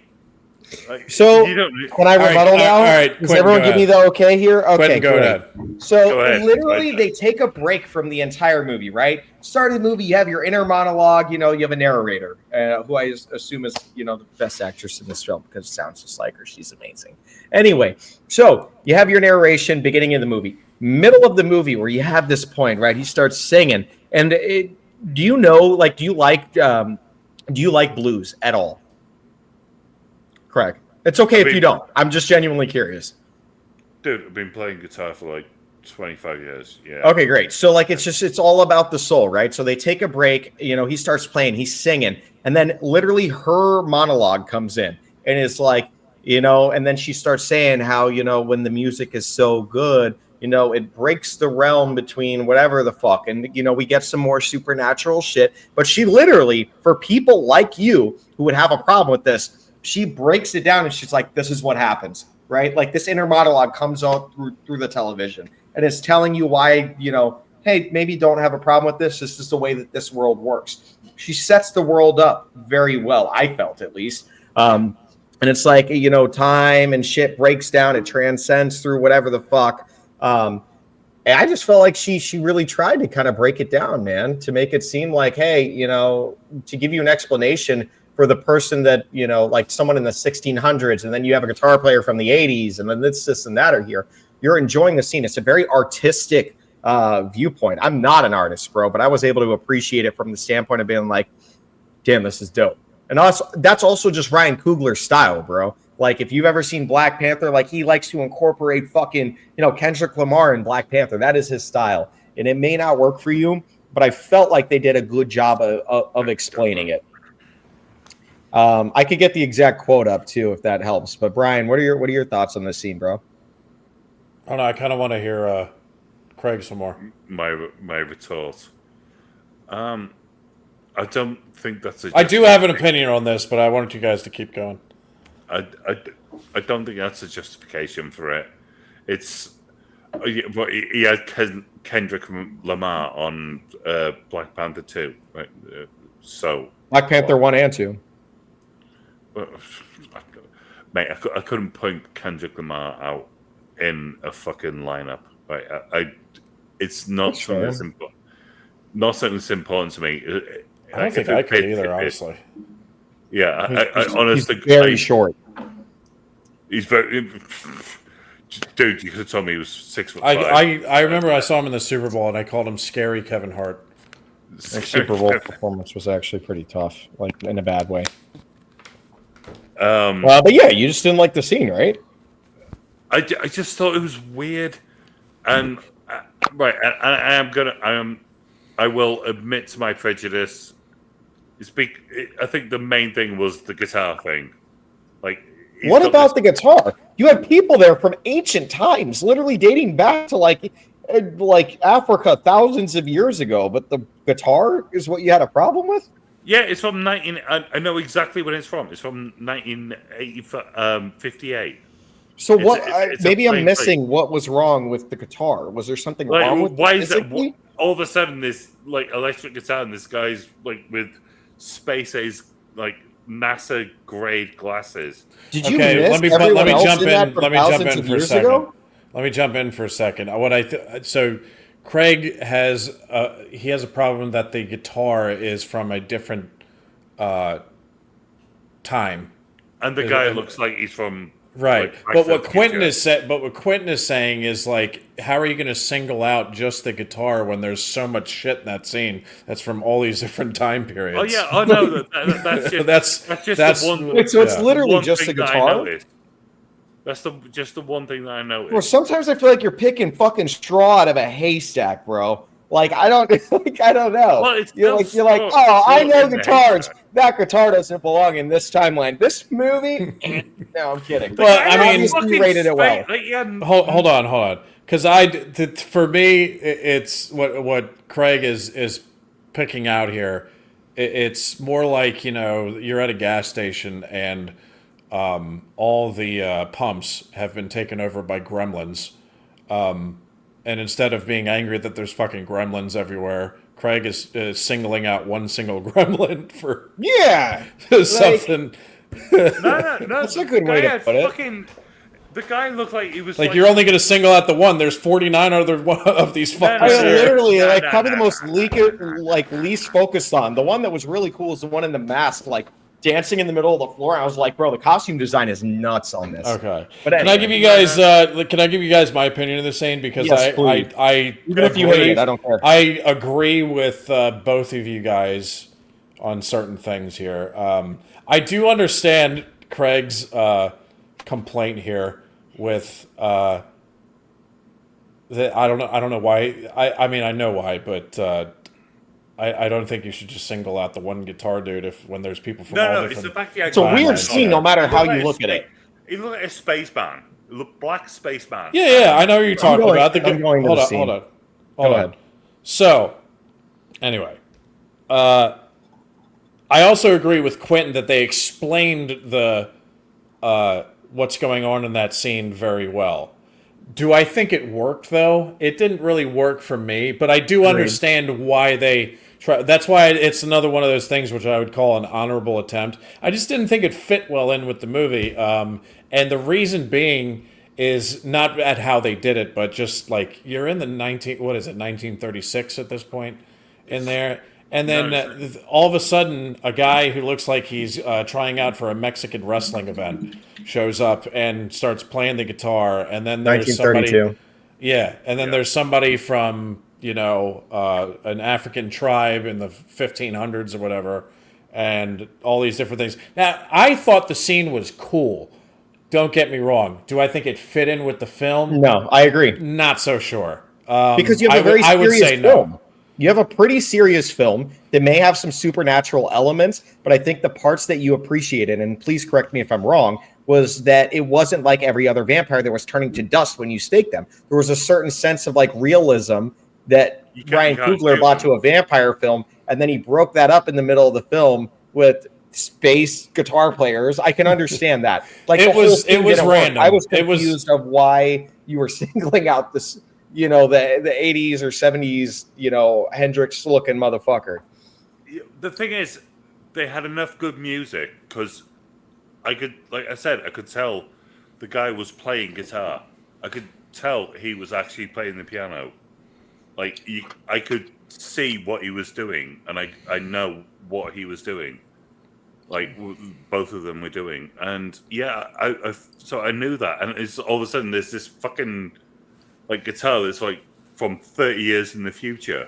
Like, so, can I rebuttal now? All right, does everyone give me the okay here? Okay, go ahead. So, literally, they take a break from the entire movie, right? Start of the movie, you have your inner monologue. You know, you have a narrator, who I assume is, the best actress in this film because it sounds just like her. She's amazing. Anyway, so you have your narration, beginning of the movie. Middle of the movie, where you have this point, right? He starts singing. And do you like blues at all? Correct. It's okay if you don't. I'm just genuinely curious. Dude, I've been playing guitar for like 25 years. Yeah. Okay, great. So like it's all about the soul, right? So they take a break, he starts playing, he's singing, and then literally her monologue comes in. And it's like, and then she starts saying how, when the music is so good, it breaks the realm between whatever the fuck. And, we get some more supernatural shit. But she literally, for people like you who would have a problem with this, she breaks it down and she's like, this is what happens, right? Like this inner monologue comes out through the television and it's telling you why, hey, maybe don't have a problem with this. This is the way that this world works. She sets the world up very well, I felt at least. And it's like, time and shit breaks down. It transcends through whatever the fuck. And I just felt like she really tried to kind of break it down, man, to make it seem like, hey, you know, to give you an explanation for the person that, you know, like someone in the 1600s, and then you have a guitar player from the 80s, and then this and that are here. You're enjoying the scene. It's a very artistic viewpoint. I'm not an artist, bro, but I was able to appreciate it from the standpoint of being like, damn, this is dope. And also, that's also just Ryan Coogler's style, bro. Like, if you've ever seen Black Panther, like, he likes to incorporate fucking, you know, Kendrick Lamar in Black Panther. That is his style. And it may not work for you, but I felt like they did a good job of explaining it. I could get the exact quote up too, if that helps. But Brian, what are your thoughts on this scene, bro? I don't know. I kind of want to hear Craig some more. My retort. I don't think that's. I do have an opinion on this, but I wanted you guys to keep going. I don't think that's a justification for it. It's but he had Kendrick Lamar on Black Panther 2, right? So Black Panther 1 and 2. Mate, I couldn't point Kendrick Lamar out in a fucking lineup. Right? It's not something that's important. Not something that's important to me. I don't think I could either, honestly. Yeah, I honestly, he's very short. He's very. Dude, you could have told me he was 6'5". I remember I saw him in the Super Bowl and I called him Scary Kevin Hart. The Super Bowl performance was actually pretty tough, like in a bad way. But yeah, you just didn't like the scene, right? I just thought it was weird, and right, I will admit to my prejudice. I think the main thing was the guitar thing. Like, what about the guitar? You had people there from ancient times, literally dating back to like Africa thousands of years ago. But the guitar is what you had a problem with? Yeah, it's from I know exactly when it's from. It's from 1958. So maybe I'm missing what was wrong with the guitar. Was there something wrong with it? Why is it all of a sudden this like electric guitar and this guy's like with space age like NASA grade glasses? Did you miss let me jump in. Let me jump in for a second. Let me jump in for a second. So Craig has he has a problem that the guitar is from a different time, and the guy looks like he's from right. But what Quentin is saying is like, how are you going to single out just the guitar when there's so much shit in that scene that's from all these different time periods? Oh yeah, I know that's just one. So it's literally just the guitar. That's just the one thing that I noticed. Well, sometimes I feel like you're picking fucking straw out of a haystack, bro. Like I don't know. Well, you're like, oh, I know guitars. That guitar doesn't belong in this timeline. This movie? No, I'm kidding. Well, I mean, you rated it well. Hold on. Because for me, it's what Craig is picking out here. It's more like, you know, you're at a gas station and all the pumps have been taken over by gremlins. And instead of being angry that there's fucking gremlins everywhere, Craig is singling out one single gremlin for something. No. That's a good way to put it. The guy looked like he was like you're only going to single out the one. There's 49 other of these fuckers. Literally, probably the most least focused on. The one that was really cool is the one in the mask, like dancing in the middle of the floor. I was like, bro, the costume design is nuts on this. Okay, but anyway, can I give you guys my opinion of the scene? Because yes, I even if you hate it, I don't care. I agree with both of you guys on certain things here. I do understand Craig's complaint here with that. I don't know why. I mean, I know why, but. I don't think you should just single out the one guitar dude when there's people from all different. It's a weird scene, no matter how you look at it. He looked like a spaceman, black spaceman. Yeah, I know what you're talking about. Hold on. So, anyway, I also agree with Quentin that they explained the what's going on in that scene very well. Do I think it worked, though? It didn't really work for me, but I do understand why they try. That's why it's another one of those things which I would call an honorable attempt. I just didn't think it fit well in with the movie. And the reason being is not at how they did it, but just like you're in the 1936 at this point in there. And then No, all of a sudden, a guy who looks like he's trying out for a Mexican wrestling event shows up and starts playing the guitar. And then there's somebody, 1932. yeah, and then there's somebody from an African tribe in the 1500s or whatever, and all these different things. Now, I thought the scene was cool. Don't get me wrong. Do I think it fit in with the film? No, I agree. Not so sure. Because you have a very I would serious say film. no. You have a pretty serious film that may have some supernatural elements, but I think the parts that you appreciated, and please correct me if I'm wrong, was that it wasn't like every other vampire that was turning to dust when you stake them. There was a certain sense of like realism that Ryan Coogler brought to a vampire film, and then he broke that up in the middle of the film with space guitar players. I can understand that. Like it was random. I was confused of why you were singling out this, the 80s or 70s, Hendrix looking motherfucker. The thing is, they had enough good music because I could tell the guy was playing guitar. I could tell he was actually playing the piano. I could see what he was doing, and I know what he was doing. Both of them were doing, and so I knew that, and it's all of a sudden there's this fucking guitar that's from 30 years in the future.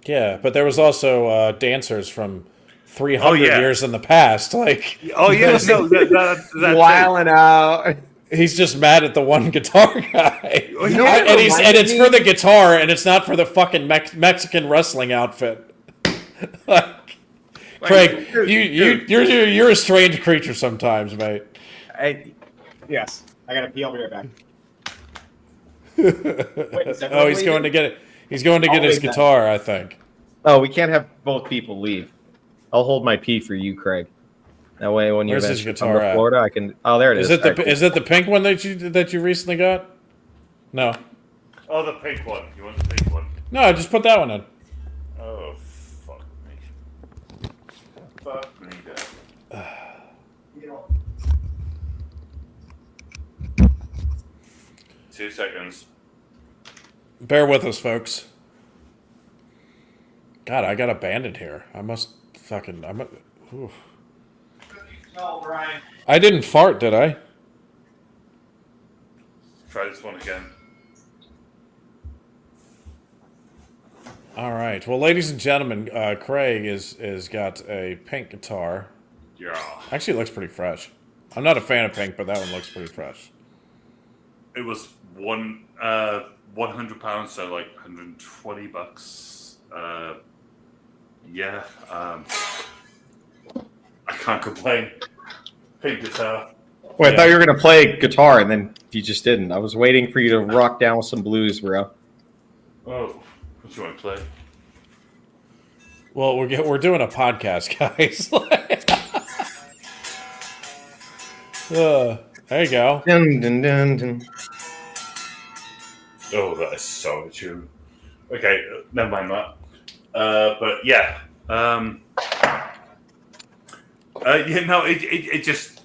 Yeah, but there was also dancers from 300 years in the past. No, that's wilding out. He's just mad at the one guitar guy, and it's for the guitar, and it's not for the fucking Mexican wrestling outfit. Craig, you're a strange creature sometimes, mate. Yes, I gotta pee. I'll be right back. Wait, he's going to get it. He's going to get his guitar, I think. Oh, we can't have both people leave. I'll hold my pee for you, Craig. That way, when you eventually come to Florida, I can. Oh, there it is. Is it the pink one that you recently got? No. Oh, the pink one. You want the pink one? No, just put that one in. Oh, fuck me. Fuck me, Dad. 2 seconds. Bear with us, folks. God, I got abandoned here. Oof. No, Brian. I didn't fart, did I? Try this one again. All right. Well, ladies and gentlemen, Craig is got a pink guitar. Yeah. Actually, it looks pretty fresh. I'm not a fan of pink, but that one looks pretty fresh. It was 100 pounds, so $120. I can't complain. Pink guitar. Well, I thought you were gonna play guitar, and then you just didn't. I was waiting for you to rock down with some blues, bro. Oh, what do you want to play? Well, we're doing a podcast, guys. There you go. Dun, dun, dun, dun. Oh, that is so true. Okay, never mind that. But yeah. It just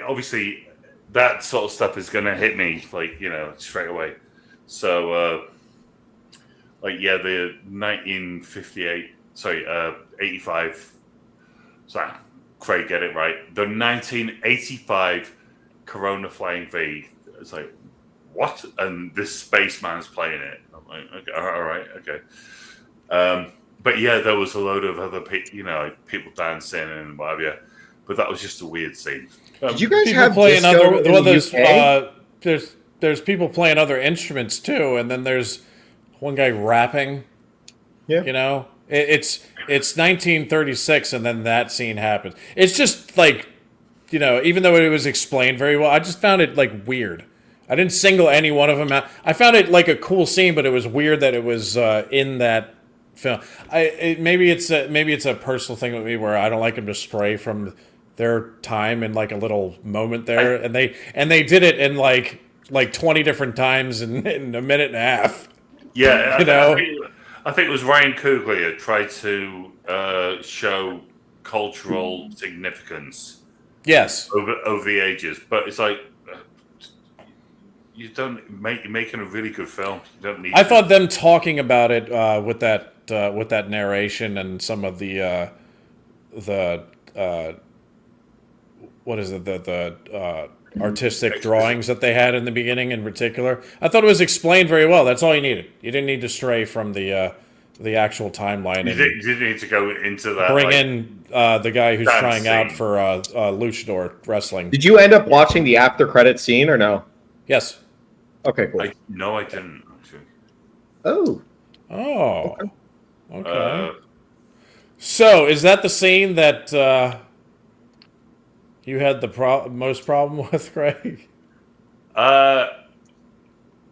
obviously that sort of stuff is gonna hit me straight away. So the 85. Sorry, Craig, get it right. The 1985 Corona Flying V. It's like, what? And this spaceman's playing it. I'm like, okay, all right, okay. But yeah, there was a load of other people dancing and what have you. But that was just a weird scene. Did you guys people have playing disco other? in Well, the UK? There's people playing other instruments too, and then there's one guy rapping. Yeah. It's 1936, and then that scene happens. It's just even though it was explained very well, I just found it weird. I didn't single any one of them out. I found it a cool scene, but it was weird that it was in that film. Maybe it's a personal thing with me where I don't like them to stray from their time in a little moment there, and they did it in 20 different times in a minute and a half. Yeah, I think it was Ryan Coogler tried to show cultural significance. Yes, over the ages, but it's you don't make you're making a really good film. You don't need. I thought them talking about it with that narration and some of the what is it the artistic drawings that they had in the beginning in particular. I thought it was explained very well. That's all you needed. You didn't need to stray from the actual timeline. You didn't need to go into that. Bring in the guy who's trying out scene. for luchador wrestling. Did you end up watching the after credit scene or no? Yes. Okay, cool. No, I didn't actually. Oh. Oh. Okay. So, is that the scene that you had the most problem with, Craig?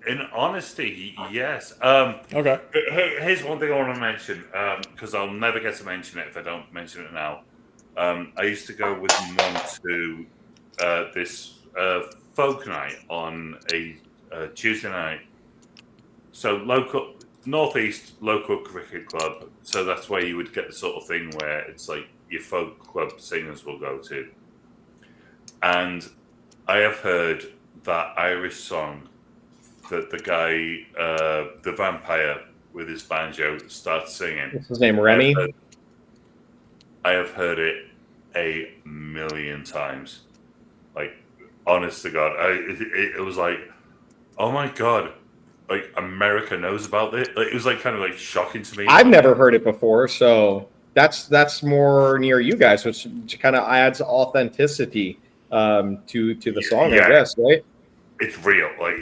In honesty, yes. Okay. Here's one thing I want to mention, because I'll never get to mention it if I don't mention it now. I used to go with Mum to this folk night on a Tuesday night. So local Northeast local cricket club. So that's where you would get the sort of thing where it's like your folk club singers will go to. And I have heard that Irish song that the guy, the vampire with his banjo starts singing. What's his name, Remy? I have heard it a million times. Like, honest to God, it was like, oh my God, like America knows about it. Like, it was like kind of like shocking to me. I've never heard it before, so that's more near you guys, which kind of adds authenticity to the song, I guess, right? It's real. Like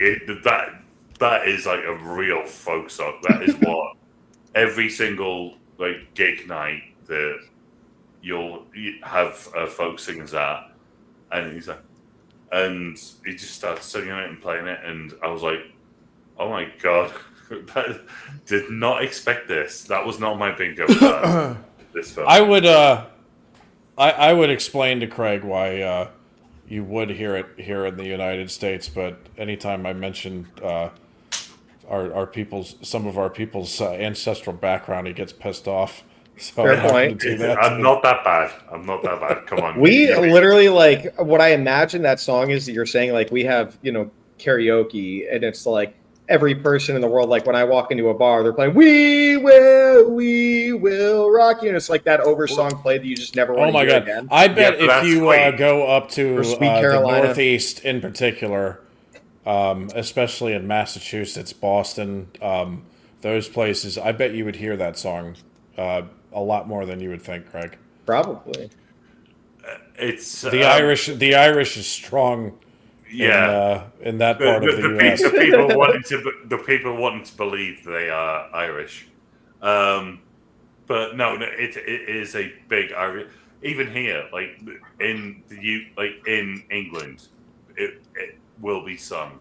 that is like a real folk song. That is what every single like gig night that you have folk singers at, and he's like, and he just starts singing it and playing it, and I was like, oh my God, did not expect this. That was not my bingo card. This film. I would explain to Craig why you would hear it here in the United States, but anytime I mention some of our people's ancestral background, he gets pissed off. So Fair point. I'm not that bad. Come on. We literally, like, what I imagine that song is that you're saying, like, we have, karaoke, and it's like every person in the world, like when I walk into a bar, they're playing "We Will Rock You," and it's like that oversong play that you just never want to hear again. I bet if you go up to the Northeast in particular, especially in Massachusetts, Boston, those places, I bet you would hear that song a lot more than you would think, Craig. Probably. It's the Irish. The Irish is strong. Yeah, in that part of the U.S. The people wanting to believe they are Irish, but no, it is a big Irish. Even here, like in in England, it will be sung.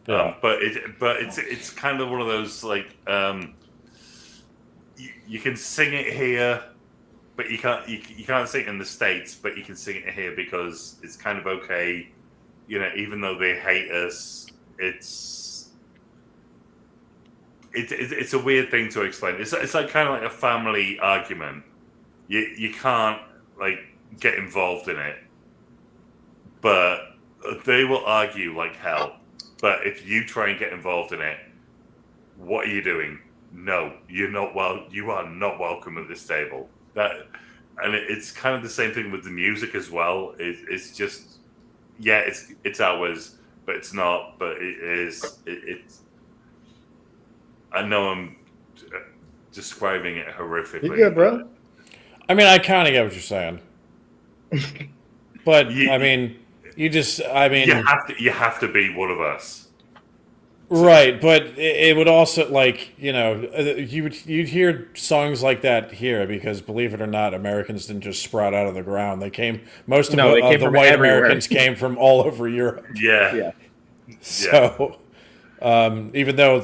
Yeah. But it's kind of one of those like you can sing it here, but you can't sing it in the States, but you can sing it here because it's kind of okay. Even though they hate us, it's a weird thing to explain. It's like kind of like a family argument. You can't like get involved in it, but they will argue like hell. But if you try and get involved in it, what are you doing? No, you're not. You are not welcome at this table. It's kind of the same thing with the music as well. It's just. Yeah, it's ours, but it's not. But it is. It's. I know I'm describing it horrifically. You good, bro? I mean, I kind of get what you're saying, but you have to be one of us, right? But it would also you'd hear songs like that here because, believe it or not, Americans didn't just sprout out of the ground. Most of the white Americans came from all over Europe. Yeah. So, even though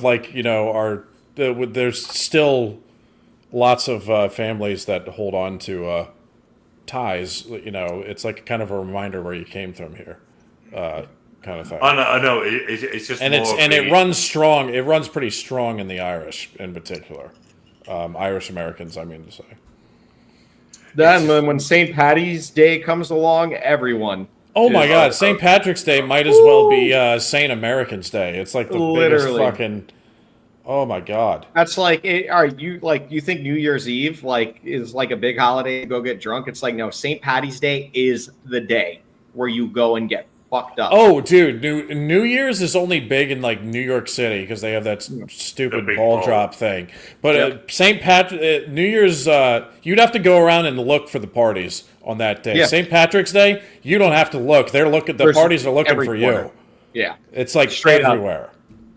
there's still lots of families that hold on to ties. It's like kind of a reminder where you came from here. Kind of thing. I know. It's just it runs strong. It runs pretty strong in the Irish, in particular, Irish Americans. I mean to say. Then when St. Patty's Day comes along, everyone Oh my God, St. Patrick's Day might as well be St. American's Day. It's like the biggest fucking. Oh my God. That's like, you think New Year's Eve is like a big holiday to go get drunk? It's like, no, St. Patty's Day is the day where you go and get fucked up. Oh, dude, New Year's is only big in like New York City because they have that stupid ball drop thing. But St. Patrick, New Year's, you'd have to go around and look for the parties on that day. Yeah. St. Patrick's Day, you don't have to look. The parties are looking for you. Yeah, it's like straight everywhere.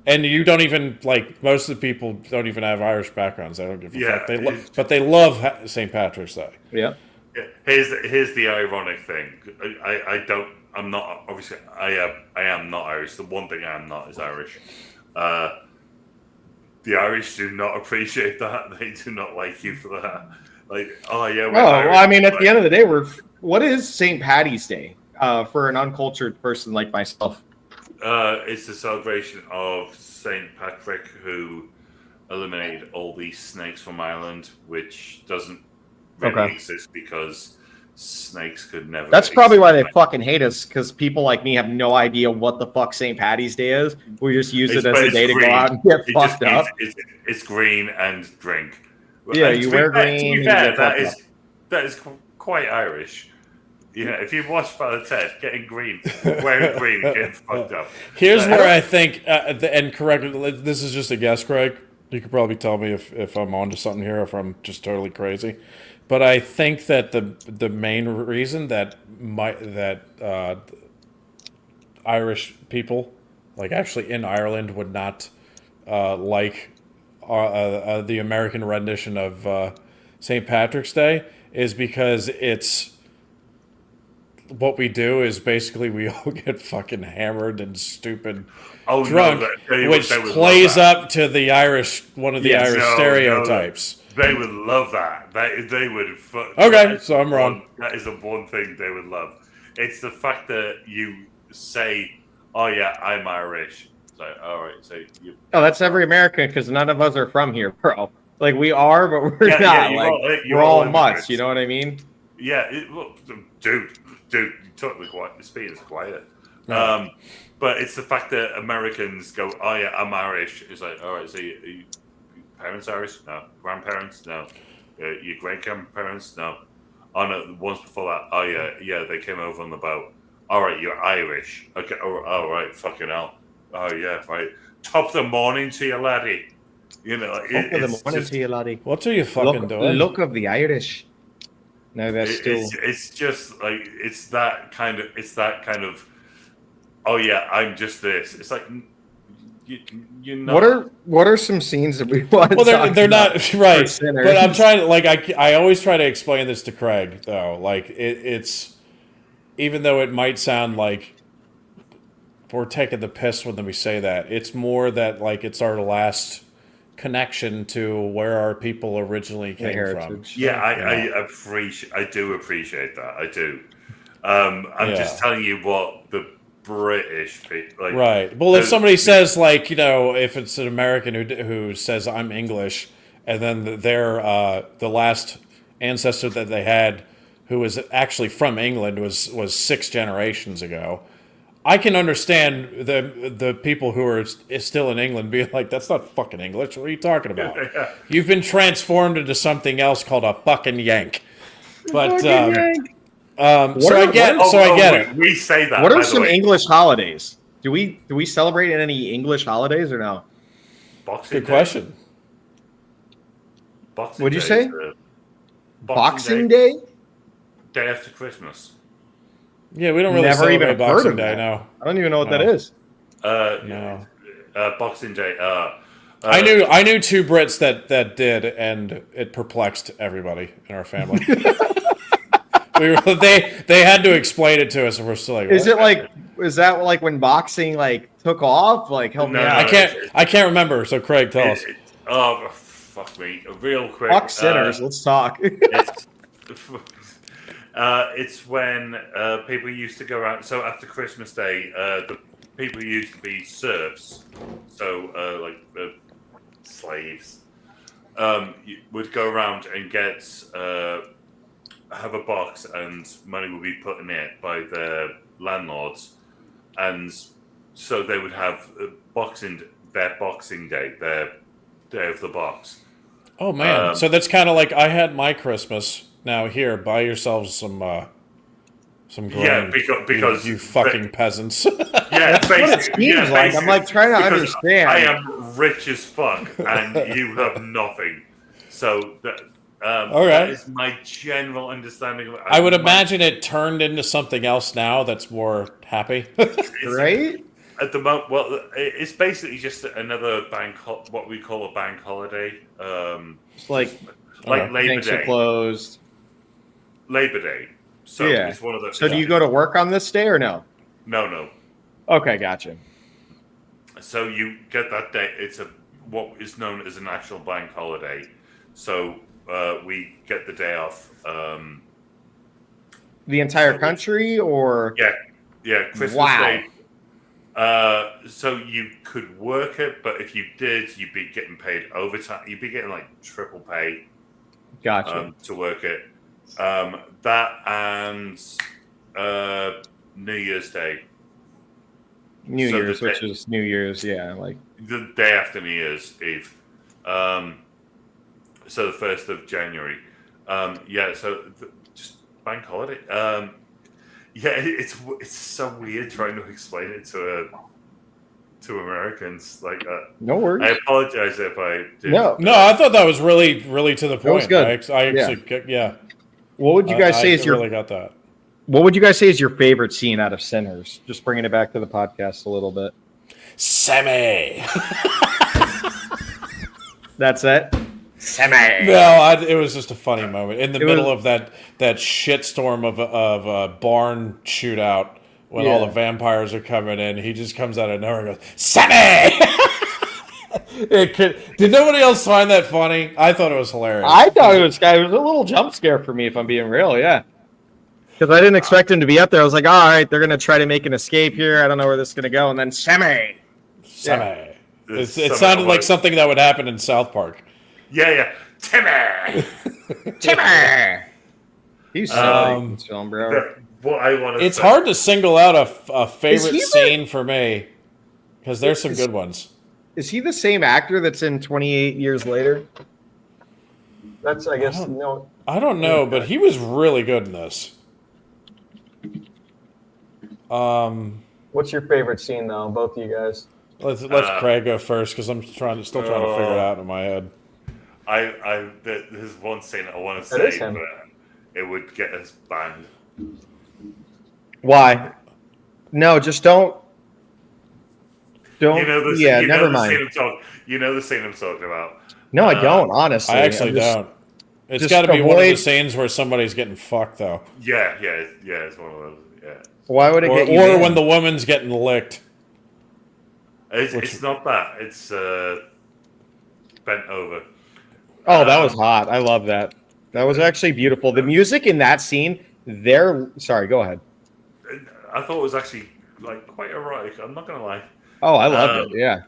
And you don't even, like, most of the people don't even have Irish backgrounds. They don't give a fuck. But they love St. Patrick's Day. Yeah. Here's the ironic thing. I'm not, obviously, I am not Irish. The one thing I am not is Irish. The Irish do not appreciate that. They do not like you for that. Like, oh, yeah, we're Irish. Well, I mean, at the end of the day, what is St. Patty's Day for an uncultured person like myself? It's the celebration of St. Patrick, who eliminated all these snakes from Ireland, which doesn't really exist because snakes could never. That's probably why they fucking hate us, because people like me have no idea what the fuck St. Patty's Day is. We just use it as a day to go out and get fucked up. It's green and drink. Yeah, and you wear green. To be fair, that is quite Irish. Yeah, if you watch Father Ted, getting green, wearing green, getting fucked up. Here's where I think, and correct, this is just a guess, Craig. You could probably tell me if I'm onto something here, if I'm just totally crazy. But I think that the main reason that Irish people, like actually in Ireland, would not like the American rendition of St. Patrick's Day is because it's. What we do is basically we all get fucking hammered and stupid drunk, which plays up to the Irish, one of the Irish stereotypes. They would love that. They would. Okay, so I'm wrong. That is the one thing they would love. It's the fact that you say, "Oh yeah, I'm Irish." It's like, all right, so you. Oh, that's every American, because none of us are from here, bro. Like we are, but we're not. We're all mutts. You know what I mean? Yeah, dude, you totally quiet. The speed is quiet. No. But it's the fact that Americans go, "Oh yeah, I'm Irish." It's like, all right, so you parents Irish? No. Grandparents? No. Your great grandparents? No. Oh no, once before that. Oh yeah, they came over on the boat. All right, you're Irish. Okay. Oh right, fucking hell. Oh yeah, right. Top of the morning to you, laddie. You know, top of the morning to you, laddie. What are you fucking doing? Look of the Irish. No, that's still. It's just like it's that kind of. Oh yeah, I'm just this. It's like you know. What are some scenes that we want? Well, they're not right. But I'm trying to I always try to explain this to Craig though. Like it's even though it might sound like we're taking the piss when we say that, it's more that like it's our last connection to where our people originally came from. Yeah, I do appreciate that. I do. I'm just telling you what the British people like. Right. Well, if somebody says like, you know, if it's an American who says I'm English, and then their the last ancestor that they had, who was actually from England, was 6 generations ago. I can understand the people who are still in England being like, that's not fucking English. What are you talking about? Yeah. You've been transformed into something else called a fucking Yank. But I get it. We say that. What are some English holidays? Do we celebrate any English holidays or no? Boxing Good question. What'd you say? Boxing Day? Day after Christmas. Yeah, we don't really celebrate Boxing Day, no. I don't even know what that is. No. Boxing Day. I knew 2 Brits that did, and it perplexed everybody in our family. They had to explain it to us, and we're still like, what? Is that like when boxing like took off? Like help me out. I can't remember. So Craig, tell us. Oh fuck me, real quick. Fuck sinners. Let's talk. It's when people used to go around. So after Christmas Day, the people used to be serfs, so slaves, would go around and get have a box, and money would be put in it by the landlords, and so they would have their Boxing Day, their day of the box. Oh man! So that's kind of like I had my Christmas. Now here, buy yourselves some grain. Yeah, because you fucking peasants. Yeah, That's what it seems like. I'm like trying to understand. I am rich as fuck, and you have nothing. So that is my general understanding of it. I would imagine it turned into something else now that's more happy. Right? At the moment, well, it's basically just another what we call a bank holiday. It's like Labor banks are Day. closed. Labor Day. So Yeah. it's one of those. So do you go to work on this day or no? No. Okay, gotcha. So you get that day. It's what is known as a national bank holiday. So we get the day off. The entire country, or Yeah, Christmas wow. Day. So you could work it, but if you did, you'd be getting paid overtime. You'd be getting like triple pay. Gotcha. To work it. That and New Year's Day. New Year's, which is New Year's, yeah, like the day after New Year's Eve. So the 1st of January. So just bank holiday. It's so weird trying to explain it to Americans like that. No worries. I apologize if I did. No, I thought that was really, really to the point. That was good. I actually, yeah. What would you guys say is your? Really got that. What would you guys say is your favorite scene out of Sinners? Just bringing it back to the podcast a little bit. Sammy. That's it. Sammy. No, it was just a funny moment in the middle of that shitstorm of a barn shootout when all the vampires are coming in. He just comes out of nowhere and goes, Sammy. Did nobody else find that funny? I thought it was hilarious. I thought it was a little jump scare for me, if I'm being real. Yeah. Because I didn't expect him to be up there. I was like, all right, they're going to try to make an escape here. I don't know where this is going to go. And then Sammy. Yeah. It sounded like something that would happen in South Park. Yeah. Timmy. Timmy. He's so in this film, bro. What I want to It's hard to single out a favorite scene for me because there's some good ones. Is he the same actor that's in 28 Years Later? That's, I guess, no. I don't know, but he was really good in this. What's your favorite scene, though, both of you guys? Let's Craig go first because I'm still trying to figure it out in my head. There's one scene I want to say, but it would get us banned. Why? No, just don't. Never mind. You know the scene I'm talking about. No, I don't. Honestly, I actually don't. It's got to be one of the scenes where somebody's getting fucked, though. Yeah. It's one of those. Yeah. Why would it get you? Or when the woman's getting licked. It's not that. It's bent over. Oh, that was hot. I love that. That was actually beautiful. The music in that scene. Sorry, go ahead. I thought it was actually like quite erotic. I'm not gonna lie. Oh, I loved it. Yeah.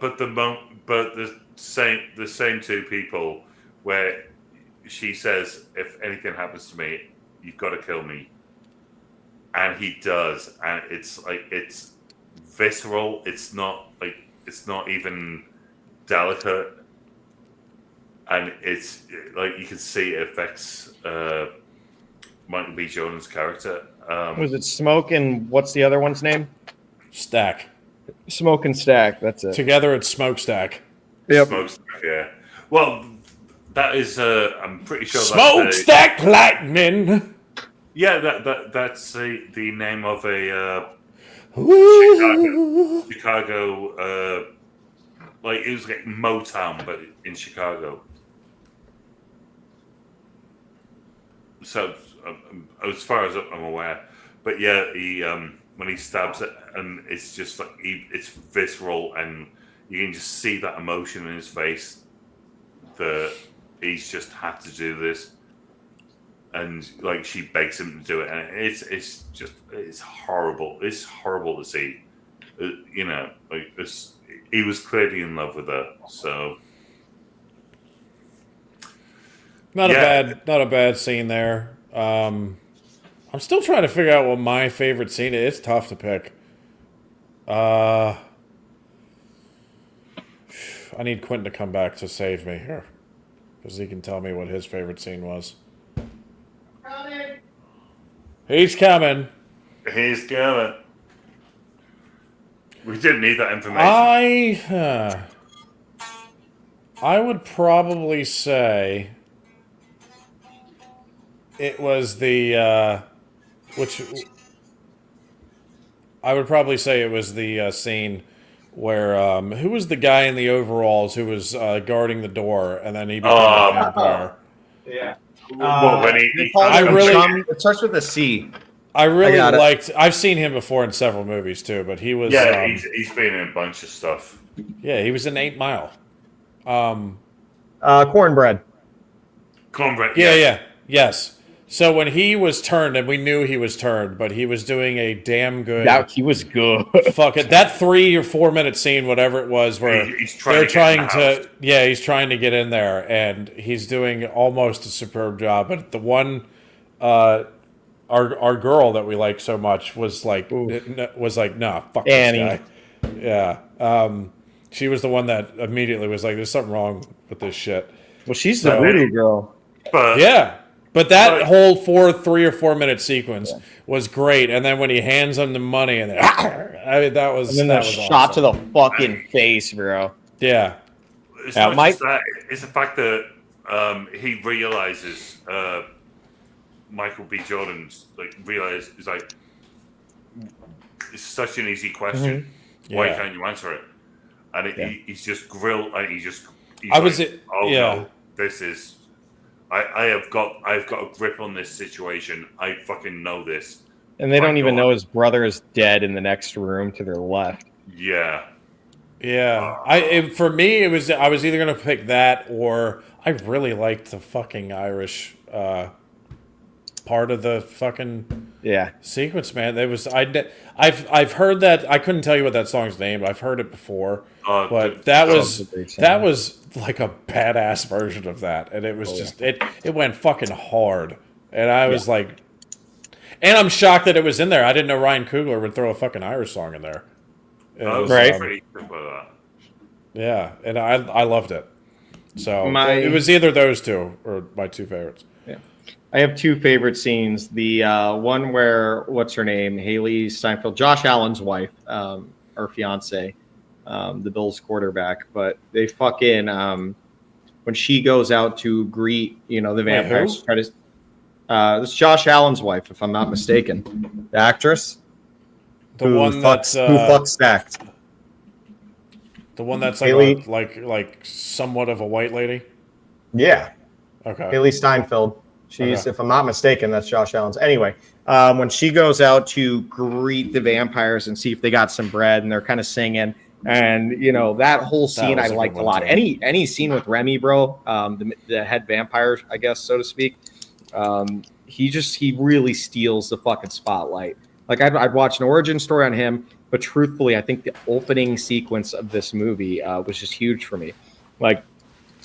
But the same two people where she says, "If anything happens to me, you've got to kill me," and he does, and it's visceral. It's not even delicate, and it's like you can see it affects Michael B. Jordan's character. Was it Smoke and what's the other one's name? Stack. Smoke and Stack. That's it. Together it's Smokestack. Yep. Smokestack, yeah. Well, that is. I'm pretty sure. Smokestack Lightning. Yeah, that's the name of a Chicago. Like it was like Motown, but in Chicago. So, as far as I'm aware, but yeah, he when he stabs it, and it's just like it's visceral, and you can just see that emotion in his face. That he's just had to do this, and like she begs him to do it, and it's horrible. It's horrible to see. Like this, he was clearly in love with her, so. Not a bad scene there. I'm still trying to figure out what my favorite scene is. It's tough to pick. I need Quentin to come back to save me here, because he can tell me what his favorite scene was. He's coming. He's coming. We didn't need that information. I would probably say it was the scene where who was the guy in the overalls who was guarding the door and then he became a vampire. Yeah. It starts with a C. I really liked. I've seen him before in several movies too, but he was. Yeah, he's been in a bunch of stuff. Yeah, he was in 8 Mile. Cornbread. Cornbread. Yeah. Yes. So when he was turned, and we knew he was turned, but he was doing a damn good. Yeah, he was good. Fuck it. That 3 or 4 minute scene, whatever it was, where he's trying to get in there, and he's doing almost a superb job. But the one, our girl that we like so much was like, nah, fuck Annie. this guy. Yeah. She was the one that immediately was like, there's something wrong with this shit. Well, she's the voodoo girl. But that whole 3 or 4 minute sequence was great, and then when he hands him the money, and then, that was shot awesome. to the fucking face, bro. Yeah, it's not just that; it's the fact that he realizes Michael B. Jordan's it's such an easy question. Mm-hmm. Why can't you answer it? And he's just grilled, and he's no, this is. I've got a grip on this situation. I fucking know this. And they don't even know his brother is dead in the next room to their left. Yeah. Yeah. For me, I was either gonna pick that, or I really liked the fucking Irish part of the fucking sequence, man. I've heard that. I couldn't tell you what that song's named. I've heard it before, but that was like a badass version of that, and it was it went fucking hard, and I was like, and I'm shocked that it was in there. I didn't know Ryan Coogler would throw a fucking Irish song in there. Right. Yeah, and I loved it. So it was either those two or my two favorites. Yeah. I have two favorite scenes. The one where, what's her name? Haley Steinfeld, Josh Allen's wife, or fiance, the Bills quarterback. But they fucking, when she goes out to greet, the vampires. This is Josh Allen's wife, if I'm not mistaken. The actress. Who fucks stacked. The one that's like somewhat of a white lady? Yeah. Okay. Haley Steinfeld. She's, if I'm not mistaken, that's Josh Allen's. Anyway, when she goes out to greet the vampires and see if they got some bread, and they're kind of singing, and that whole scene I liked a lot. Too. Any scene with Remy, bro, the head vampire, I guess, so to speak. He really steals the fucking spotlight. Like I'd watch an origin story on him, but truthfully, I think the opening sequence of this movie was just huge for me. Like,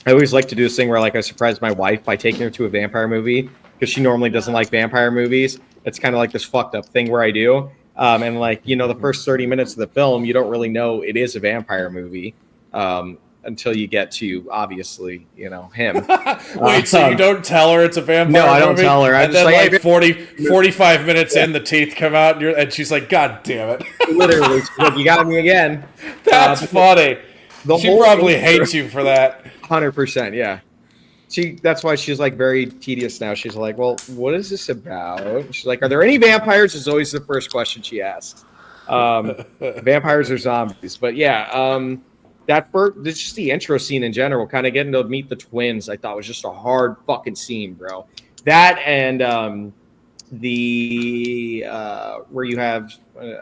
I always like to do this thing where I surprise my wife by taking her to a vampire movie because she normally doesn't like vampire movies. It's kind of like this fucked up thing where I do. And the first 30 minutes of the film, you don't really know it is a vampire movie until you get to, obviously, him. Wait, so you don't tell her it's a vampire movie? No, I don't tell her. And then 45 minutes in, the teeth come out, and she's like, God damn it. Literally, she's like, you got me again. That's funny. She probably hates you for that. 100%, yeah. That's why she's very tedious now. She's like, well, what is this about? She's like, are there any vampires? Is always the first question she asks. Vampires or zombies? But yeah, just the intro scene in general, kind of getting to meet the twins, I thought was just a hard fucking scene, bro. That and where you have,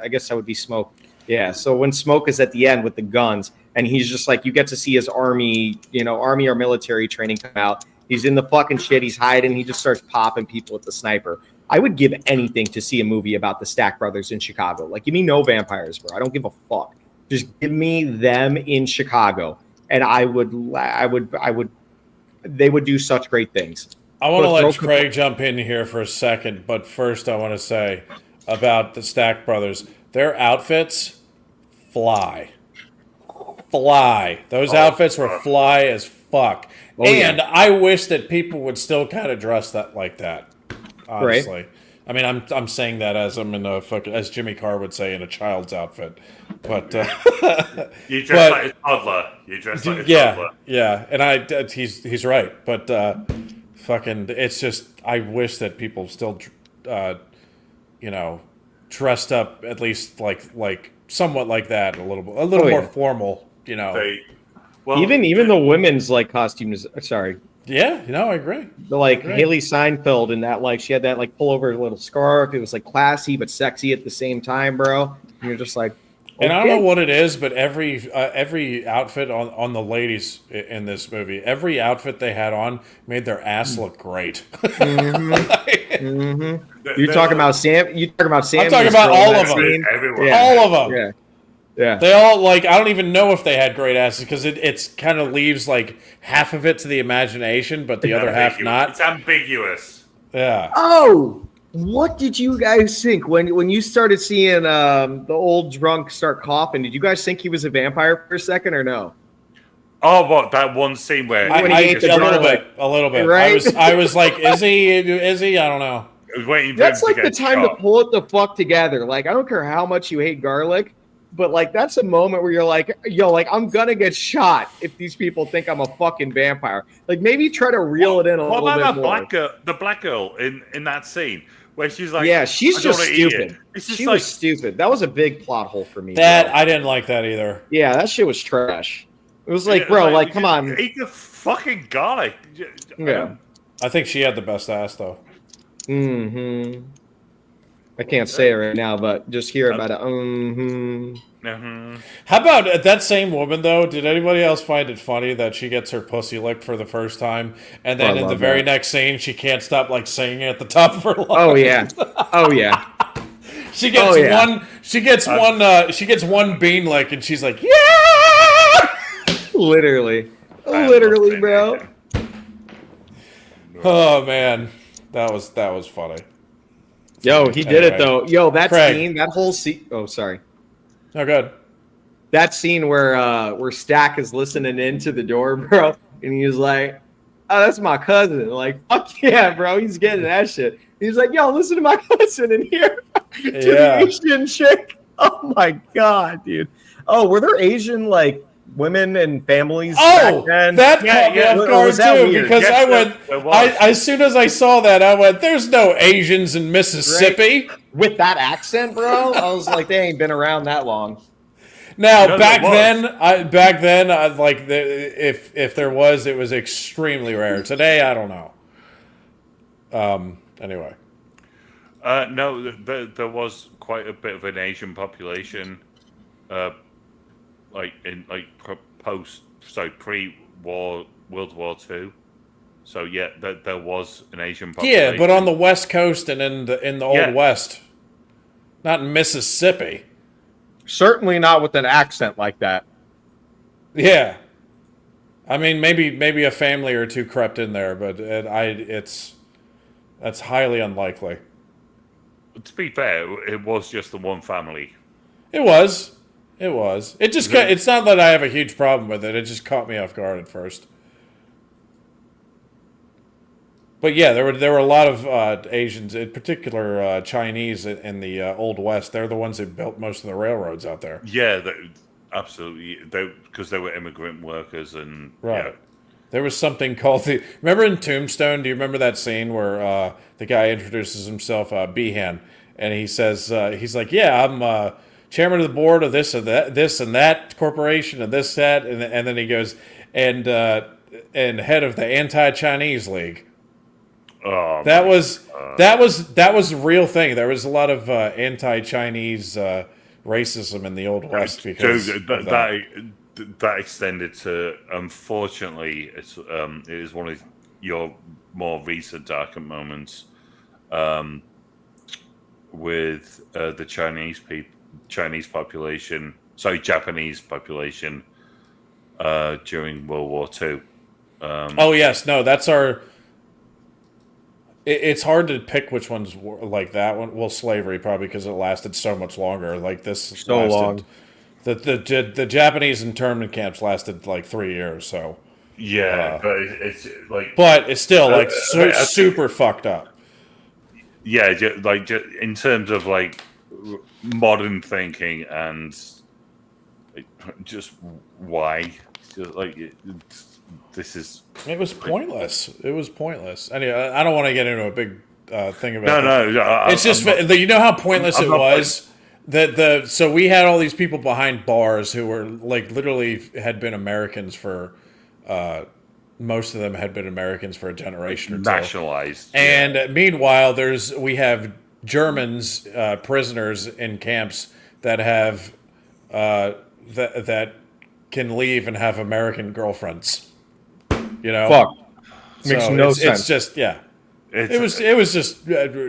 I guess that would be Smoke. Yeah, so when Smoke is at the end with the guns, and he's just you get to see his army or military training come out. He's in the fucking shit. He's hiding. He just starts popping people with the sniper. I would give anything to see a movie about the Stack brothers in Chicago. Give me no vampires, bro. I don't give a fuck. Just give me them in Chicago, and they would do such great things. I want to let Craig jump in here for a second, but first I want to say about the Stack Brothers. Their outfits fly. Those outfits were fly as fuck. And I wish that people would still kind of dress that like that. Honestly. Right. I mean, I'm saying that as I'm in a fucking, as Jimmy Carr would say, in a child's outfit. But you dress like a toddler. You dress like a toddler. Yeah, and he's right. But fucking, it's just, I wish that people still, dressed up at least like somewhat like that, a little more formal. Even the women's like costumes. Sorry. Yeah, I agree. Haley Seinfeld in that, like, she had that like pullover little scarf. It was like classy but sexy at the same time, bro. And you're just like, okay. And I don't know what it is, but every outfit on the ladies in this movie, every outfit they had on made their ass look great. You're talking about Sam. I'm talking about all of them. Yeah. All of them. Yeah. Yeah, they all I don't even know if they had great asses because it's kind of leaves like half of it to the imagination, but the other half not. It's ambiguous. Yeah. Oh, what did you guys think when you started seeing the old drunk start coughing? Did you guys think he was a vampire for a second or no? Oh, what, that one scene where a little bit. Right? I was like, is he? I don't know. I was waiting for That's him like to the get time shot. to pull it the fuck together. Like, I don't care how much you hate garlic. But, like, that's a moment where you're like, yo, like, I'm going to get shot if these people think I'm a fucking vampire. Like, maybe try to reel it in a little bit more. What about the black girl in that scene where she's like... Yeah, she's just stupid. She was stupid. That was a big plot hole for me. I didn't like that either. Yeah, that shit was trash. It was like, bro, like, come on. Eat the fucking garlic. Yeah. I think she had the best ass, though. Mm-hmm. I can't say it right now, but just hear about it. How about that same woman, though? Did anybody else find it funny that she gets her pussy licked for the first time, and then in the very next scene, she can't stop like singing at the top of her lungs? Oh yeah, oh yeah. She gets one. She gets one. She gets one bean lick, and she's like, "Yeah!" Literally, bro. Oh man, that was funny. Yo, he did it though. Yo, that scene, that whole scene. Oh, sorry. Oh, good. That scene where Stack is listening into the door, bro, and he's like, "Oh, that's my cousin." Like, fuck yeah, bro. He's getting that shit. He's like, "Yo, listen to my cousin in here." To the Asian chick. Oh my god, dude. Oh, were there Asian like women and families back then? That caught me off guard too, because I went, as soon as I saw that, I went, there's no Asians in Mississippi. Right? With that accent, bro, I was like, they ain't been around that long. Now, back then, if there was, it was extremely rare. Today, I don't know. Anyway. No, there was quite a bit of an Asian population, pre-war World War II. So yeah, there was an Asian population. Yeah, but on the West Coast and in the Old West, not in Mississippi. Certainly not with an accent like that. Yeah, I mean maybe a family or two crept in there, but that's highly unlikely. To be fair, it was just the one family. It was. It just. It's not that I have a huge problem with it. It just caught me off guard at first. But yeah, there were a lot of Asians, in particular Chinese in the Old West. They're the ones that built most of the railroads out there. Yeah, absolutely. Because they were immigrant workers and right. Yeah. There was something called remember in Tombstone? Do you remember that scene where the guy introduces himself, Behan, and he says he's like, "Yeah, I'm chairman of the board of this and that corporation and this that," and then he goes and head of the anti-Chinese league. Oh, that was a real thing. There was a lot of anti-Chinese racism in the Old West because that extended to, unfortunately, it is one of your more recent darker moments with the Japanese population during World War II. Oh yes, no, that's our It's hard to pick which ones were like that one. Well, slavery probably because it lasted so much longer. Like this So lasted, long. The Japanese internment camps lasted like 3 years. So, Yeah, but it's like, but it's still like I think- super fucked up. yeah, like in terms of like modern thinking and like, just why, just like this is It was pointless. It was pointless. Anyway, I don't want to get into a big thing about no. It's just you know how pointless I'm it not was. So we had all these people behind bars who were like literally had been Americans for most of them had been Americans for a generation or two. nationalized, And meanwhile, we have Germans prisoners in camps that have that can leave and have American girlfriends. You know, Fuck. Makes so no it's sense. just It was just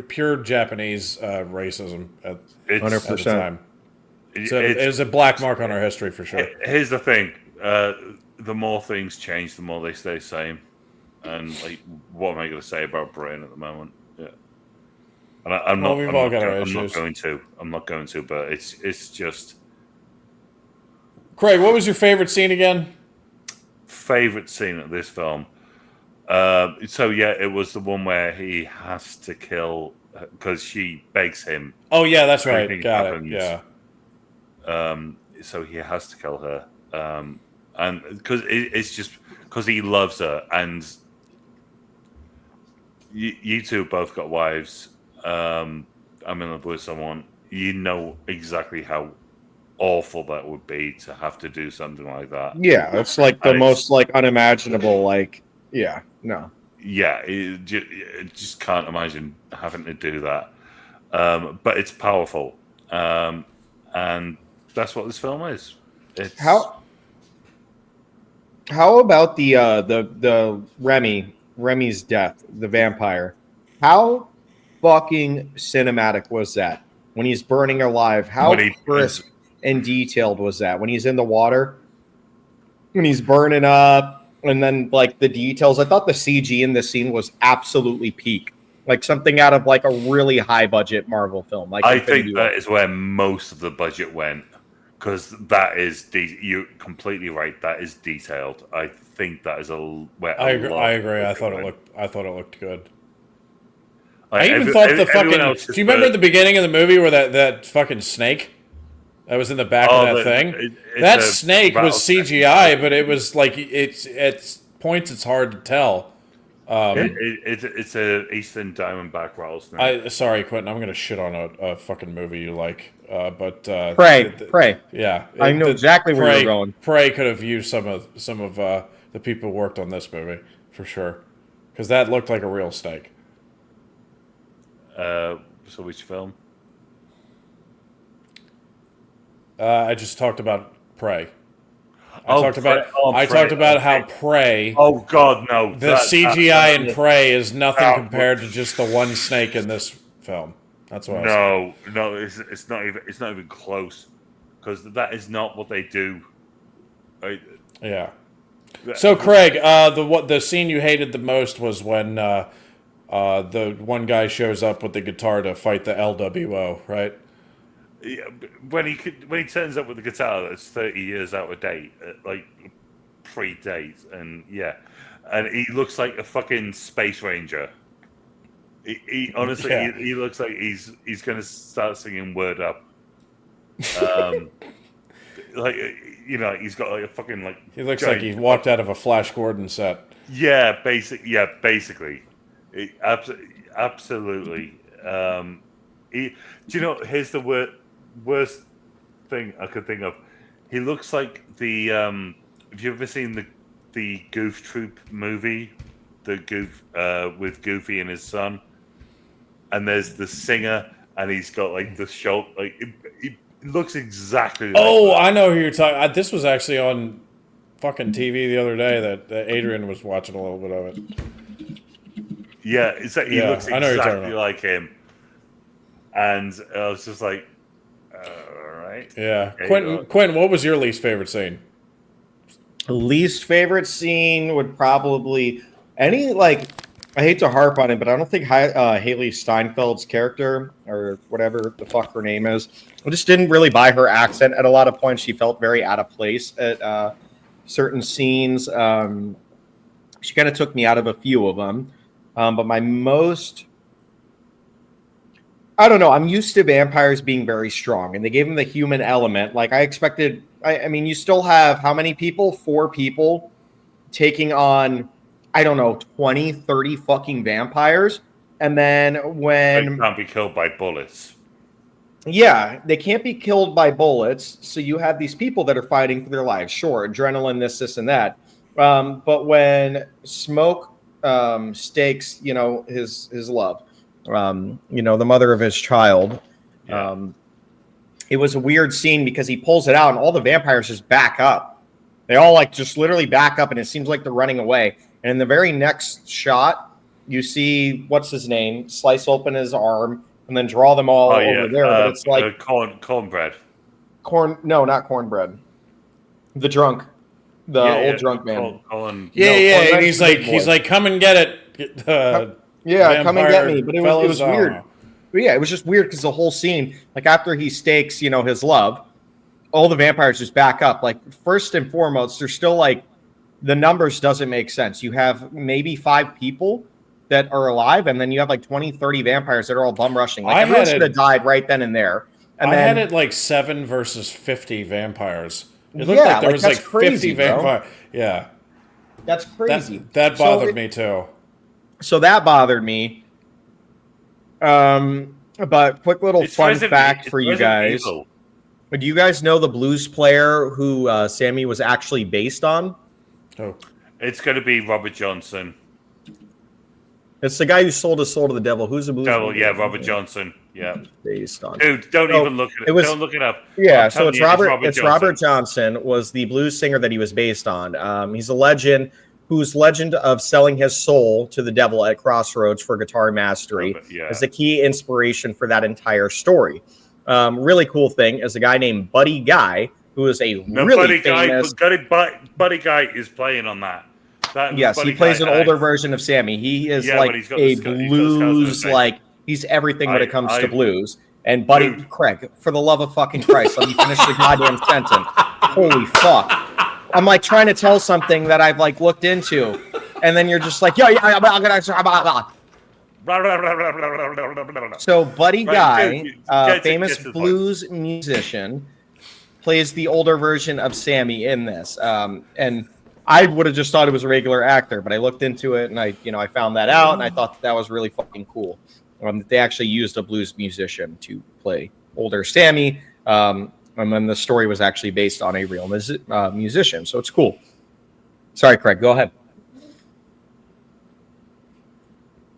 pure Japanese racism at the 100%. time. So it was a black mark on our history for sure. Here's the thing: the more things change, the more they stay the same. And like, what am I going to say about Britain at the moment? Yeah, and I'm not. We've I'm all not got our I'm not issues. going to. I'm not going to. But it's just Craig, what was your favorite scene again? favorite scene of this film. So yeah, it was the one where he has to kill because she begs him. Oh yeah, that's right. Everything Got happens. it. Yeah. So he has to kill her, and because it's just because he loves her, and you two both got wives. I'm in love with someone. You know exactly how awful that would be to have to do something like that. Yeah, it's like the And most like unimaginable. Like, yeah, no. Yeah, you just can't imagine having to do that. But it's powerful, and that's what this film is. It's How about the Remy's death, the vampire? How fucking cinematic was that when he's burning alive? How When he- crisp and detailed was that when he's in the water, when he's burning up, and then like the details? I thought the CG in this scene was absolutely peak, like something out of like a really high budget Marvel film. Like I Infinity think War. that is where most of the budget went because that is you're completely right. That is detailed. I think that is where I a agree. lot I of agree. the I budget thought it looked good. went. I even Every- thought the everyone fucking. else Do just you remember put- the beginning of the movie where that fucking snake that was in the back of that thing? it's That a snake was rattlesnake. CGI, but it was like it's points. It's hard to tell. It's a Eastern Diamondback rattlesnake. Sorry, Quentin. I'm gonna shit on a fucking movie you like, but Pray. Yeah, I know exactly where you're going. Prey could have used some of the people who worked on this movie for sure, because that looked like a real snake. So which film? I just talked about Prey. I Oh, talked about Prey. Oh, I Prey. talked about how Okay. Prey, Oh God, no! the CGI in that- Prey is nothing that compared to was- just the one snake in this film. That's what I was saying. No, it's not even close because that is not what they do. Yeah. So Craig, the scene you hated the most was when the one guy shows up with the guitar to fight the LWO, right? Yeah, when he turns up with the guitar that's 30 years out of date, like pre-date, and he looks like a fucking space ranger. He honestly, Yeah. he looks like he's gonna start singing "Word Up." Like he's got like a fucking like. He looks like he walked out of a Flash Gordon set. Yeah, basically, absolutely. Do you know? Here's the worst thing I could think of. He looks like the. Have you ever seen the Goof Troop movie? The Goof with Goofy and his son, and there's the singer, and he's got like the shoulder. Like it looks exactly. Like Oh, that. I know who you're talking. This was actually on fucking TV the other day that Adrian was watching a little bit of it. Yeah, it's like he Yeah, looks I know what you're talking exactly about. like him, and I was just like, all right. Yeah, Okay, Quentin, what was your least favorite scene? Least favorite scene would probably any like I hate to harp on it, but I don't think Haley Steinfeld's character, or whatever the fuck her name is, I just didn't really buy her accent. At a lot of points, she felt very out of place at certain scenes. She kind of took me out of a few of them. But my most... I don't know. I'm used to vampires being very strong, and they gave them the human element. Like, I expected... I mean, you still have how many people? 4 people taking on... I don't know, 20, 30 fucking vampires. And then when... They can't be killed by bullets. Yeah, they can't be killed by bullets. So you have these people that are fighting for their lives. Sure, adrenaline, this, and that. But when Smoke stakes, his love, the mother of his child, it was a weird scene because he pulls it out and all the vampires just back up. They all just literally back up, and it seems like they're running away. And in the very next shot, you see, what's his name, slice open his arm and then draw them all over there. But it's like cornbread. No, not cornbread. The drunk. Old drunk man. And he's like, come and get it. Come and get me. But it was weird. But yeah, it was just weird because the whole scene, after he stakes, his love, all the vampires just back up. First and foremost, they're still the numbers doesn't make sense. You have maybe 5 people that are alive, and then you have 20, 30 vampires that are all bum rushing. Everyone should have died right then and there. And I had it 7 versus 50 vampires. It looked like there was crazy, 50 vampires. Yeah. That's crazy. That bothered me too. So that bothered me. But quick little fun fact for you guys. Evil. Do you guys know the blues player who Sammy was actually based on? Oh. It's going to be Robert Johnson. It's the guy who sold his soul to the devil. Who's the blues player? Yeah, Robert Johnson. Yeah. Based on. Dude, don't even look at it. Don't look it up. Yeah, so it's Robert Johnson was the blues singer that he was based on. He's a legend whose legend of selling his soul to the devil at Crossroads for guitar mastery is the key inspiration for that entire story. Really cool thing is a guy named Buddy Guy, who is really famous... Buddy Guy is playing on that. Yes, he plays an older version of Sammy. He is a blues, he's everything when it comes to blues. And Buddy, Craig, for the love of fucking Christ, let me finish the goddamn sentence. Holy fuck. I'm trying to tell something that I've looked into. And then you're just I'm gonna... So Buddy Guy, famous blues musician, plays the older version of Sammy in this. And I would have just thought it was a regular actor, but I looked into it and I found that out, and I thought that was really fucking cool. They actually used a blues musician to play older Sammy, and then the story was actually based on a real musician, so it's cool. Sorry, Craig, go ahead.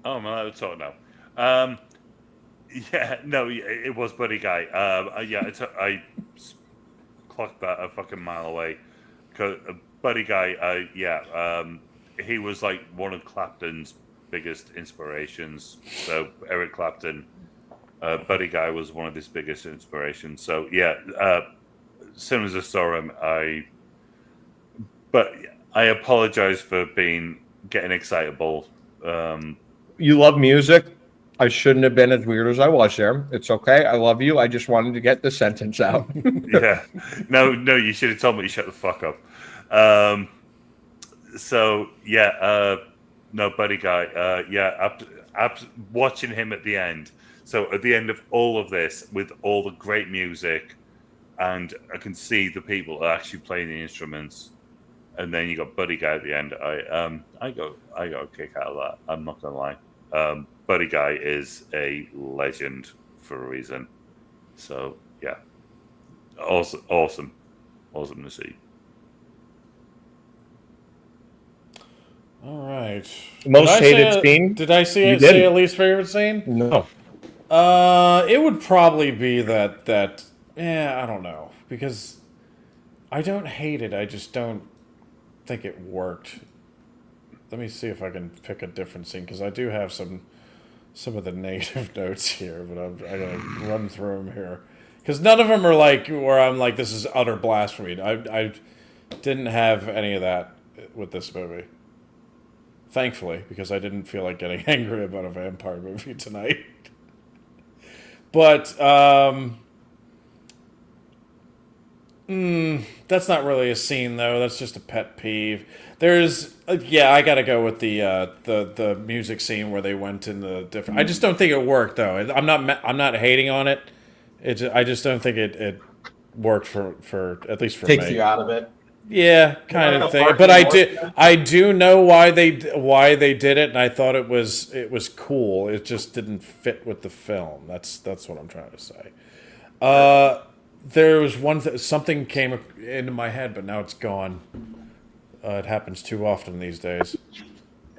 Oh, man, that's all now. It was Buddy Guy. I clocked that a fucking mile away. Buddy Guy, he was one of Clapton's biggest inspirations. So Eric Clapton, Buddy Guy was one of his biggest inspirations. So as soon as I saw him, I apologize for getting excitable. You love music. I shouldn't have been as weird as I was there. It's okay. I love you. I just wanted to get the sentence out. Yeah. No, you should have told me to shut the fuck up. Buddy Guy. Watching him at the end. So at the end of all of this, with all the great music, and I can see the people are actually playing the instruments, and then you got Buddy Guy at the end. I got a kick out of that. I'm not gonna lie. Buddy Guy is a legend for a reason. So yeah, awesome to see. All right. Most hated scene? Did I say a least favorite scene? No. It would probably be that. I don't know, because I don't hate it. I just don't think it worked. Let me see if I can pick a different scene, because I do have some of the negative notes here, but I'm gonna run through them here, because none of them are where I'm this is utter blasphemy. I didn't have any of that with this movie. thankfully, because I didn't feel like getting angry about a vampire movie tonight. But that's not really a scene, though. That's just a pet peeve. There's, I gotta go with the music scene where they went in the different. I just don't think it worked, though. I'm not hating on it. I just don't think it worked for at least for me. Takes you out of it. Yeah, kind of thing. But I do know why they did it, and I thought it was cool. It just didn't fit with the film. That's what I'm trying to say. There was something came into my head, but now it's gone. It happens too often these days.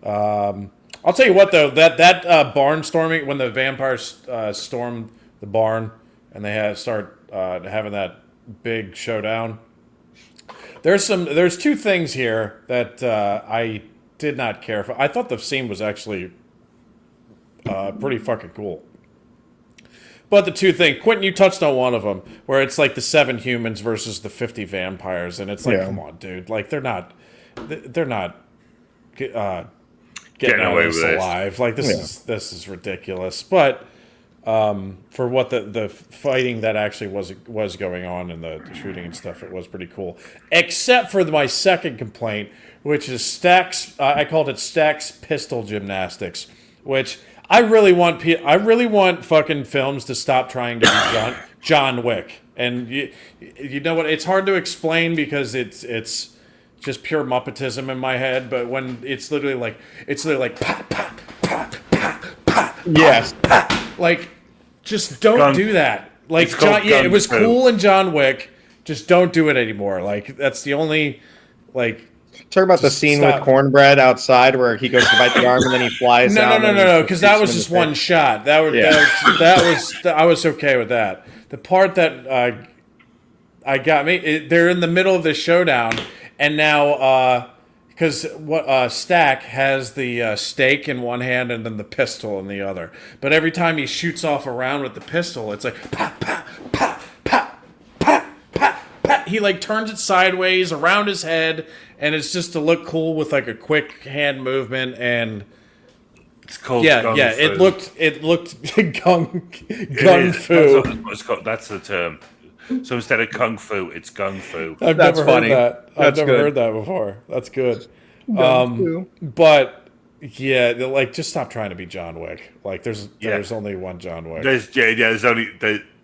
I'll tell you what, though, that barn storming, when the vampires stormed the barn and they start having that big showdown. There's two things here that I did not care for. I thought the scene was actually pretty fucking cool. But the two things, Quentin, you touched on one of them, where it's like the 7 humans versus the 50 vampires, and it's like, come on, dude, like they're not getting away with this alive. Like this is ridiculous. But for what the fighting that actually was going on and the shooting and stuff, it was pretty cool. Except for my second complaint, which is Stack's. I called it Stack's pistol gymnastics, which I really want fucking films to stop trying to be John Wick. And you know what? It's hard to explain because it's just pure Muppetism in my head. But when it's literally like pat pat pat pat pat. Yes. Like, just don't do that. Like, it was cool in John Wick. Just don't do it anymore. Like, that's the only, like. Talk about the scene with Cornbread outside where he goes to bite the arm and then he flies out. No, because that was just one shot. That was I was okay with that. The part that I got me, they're in the middle of the showdown, and now because Stack has the stake in one hand and then the pistol in the other. But every time he shoots off a round with the pistol, it's like pat pat pat pat pat pat pat. He like turns it sideways around his head. And it's just to look cool with like a quick hand movement, and it's called gung fu. It looked gung fu. That's the term. So instead of kung fu, it's gung fu. I've never heard that before. That's good. But yeah, like just stop trying to be John Wick. Like there's only one John Wick. There's only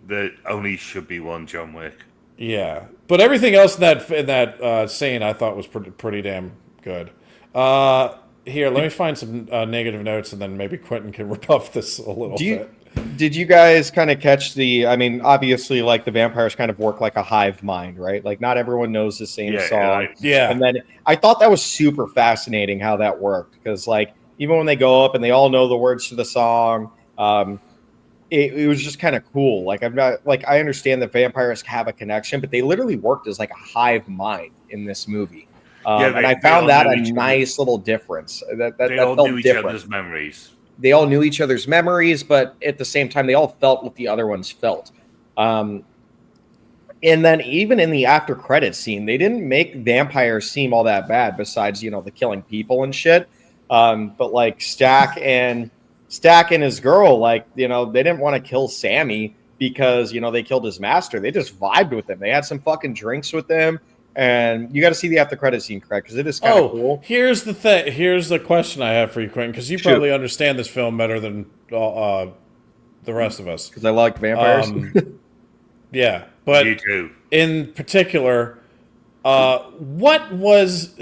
there only should be one John Wick. Yeah, but everything else in that scene I thought was pretty damn good. Here, let me find some negative notes, and then maybe Quentin can rebuff this a little bit. Did you guys kind of catch I mean, obviously, like the vampires kind of work like a hive mind, right? Like not everyone knows the same song. Yeah. And then I thought that was super fascinating how that worked because, like, even when they go up and they all know the words to the song. It was just kind of cool. Like I understand that vampires have a connection, but they literally worked as like a hive mind in this movie. And I found that a nice little difference. That they all felt knew each different. other's memories. They all knew each other's memories, but at the same time, they all felt what the other ones felt. And then even in the after credits scene, they didn't make vampires seem all that bad. Besides, the killing people and shit. But like Stack and his girl, like, they didn't want to kill Sammy because, they killed his master. They just vibed with him. They had some fucking drinks with them. And you got to see the after credit scene, correct? Because it is kind of cool. Here's the thing. Here's the question I have for you, Quentin, because you probably understand this film better than the rest of us. Because I like vampires. Yeah, but you too. In particular, what was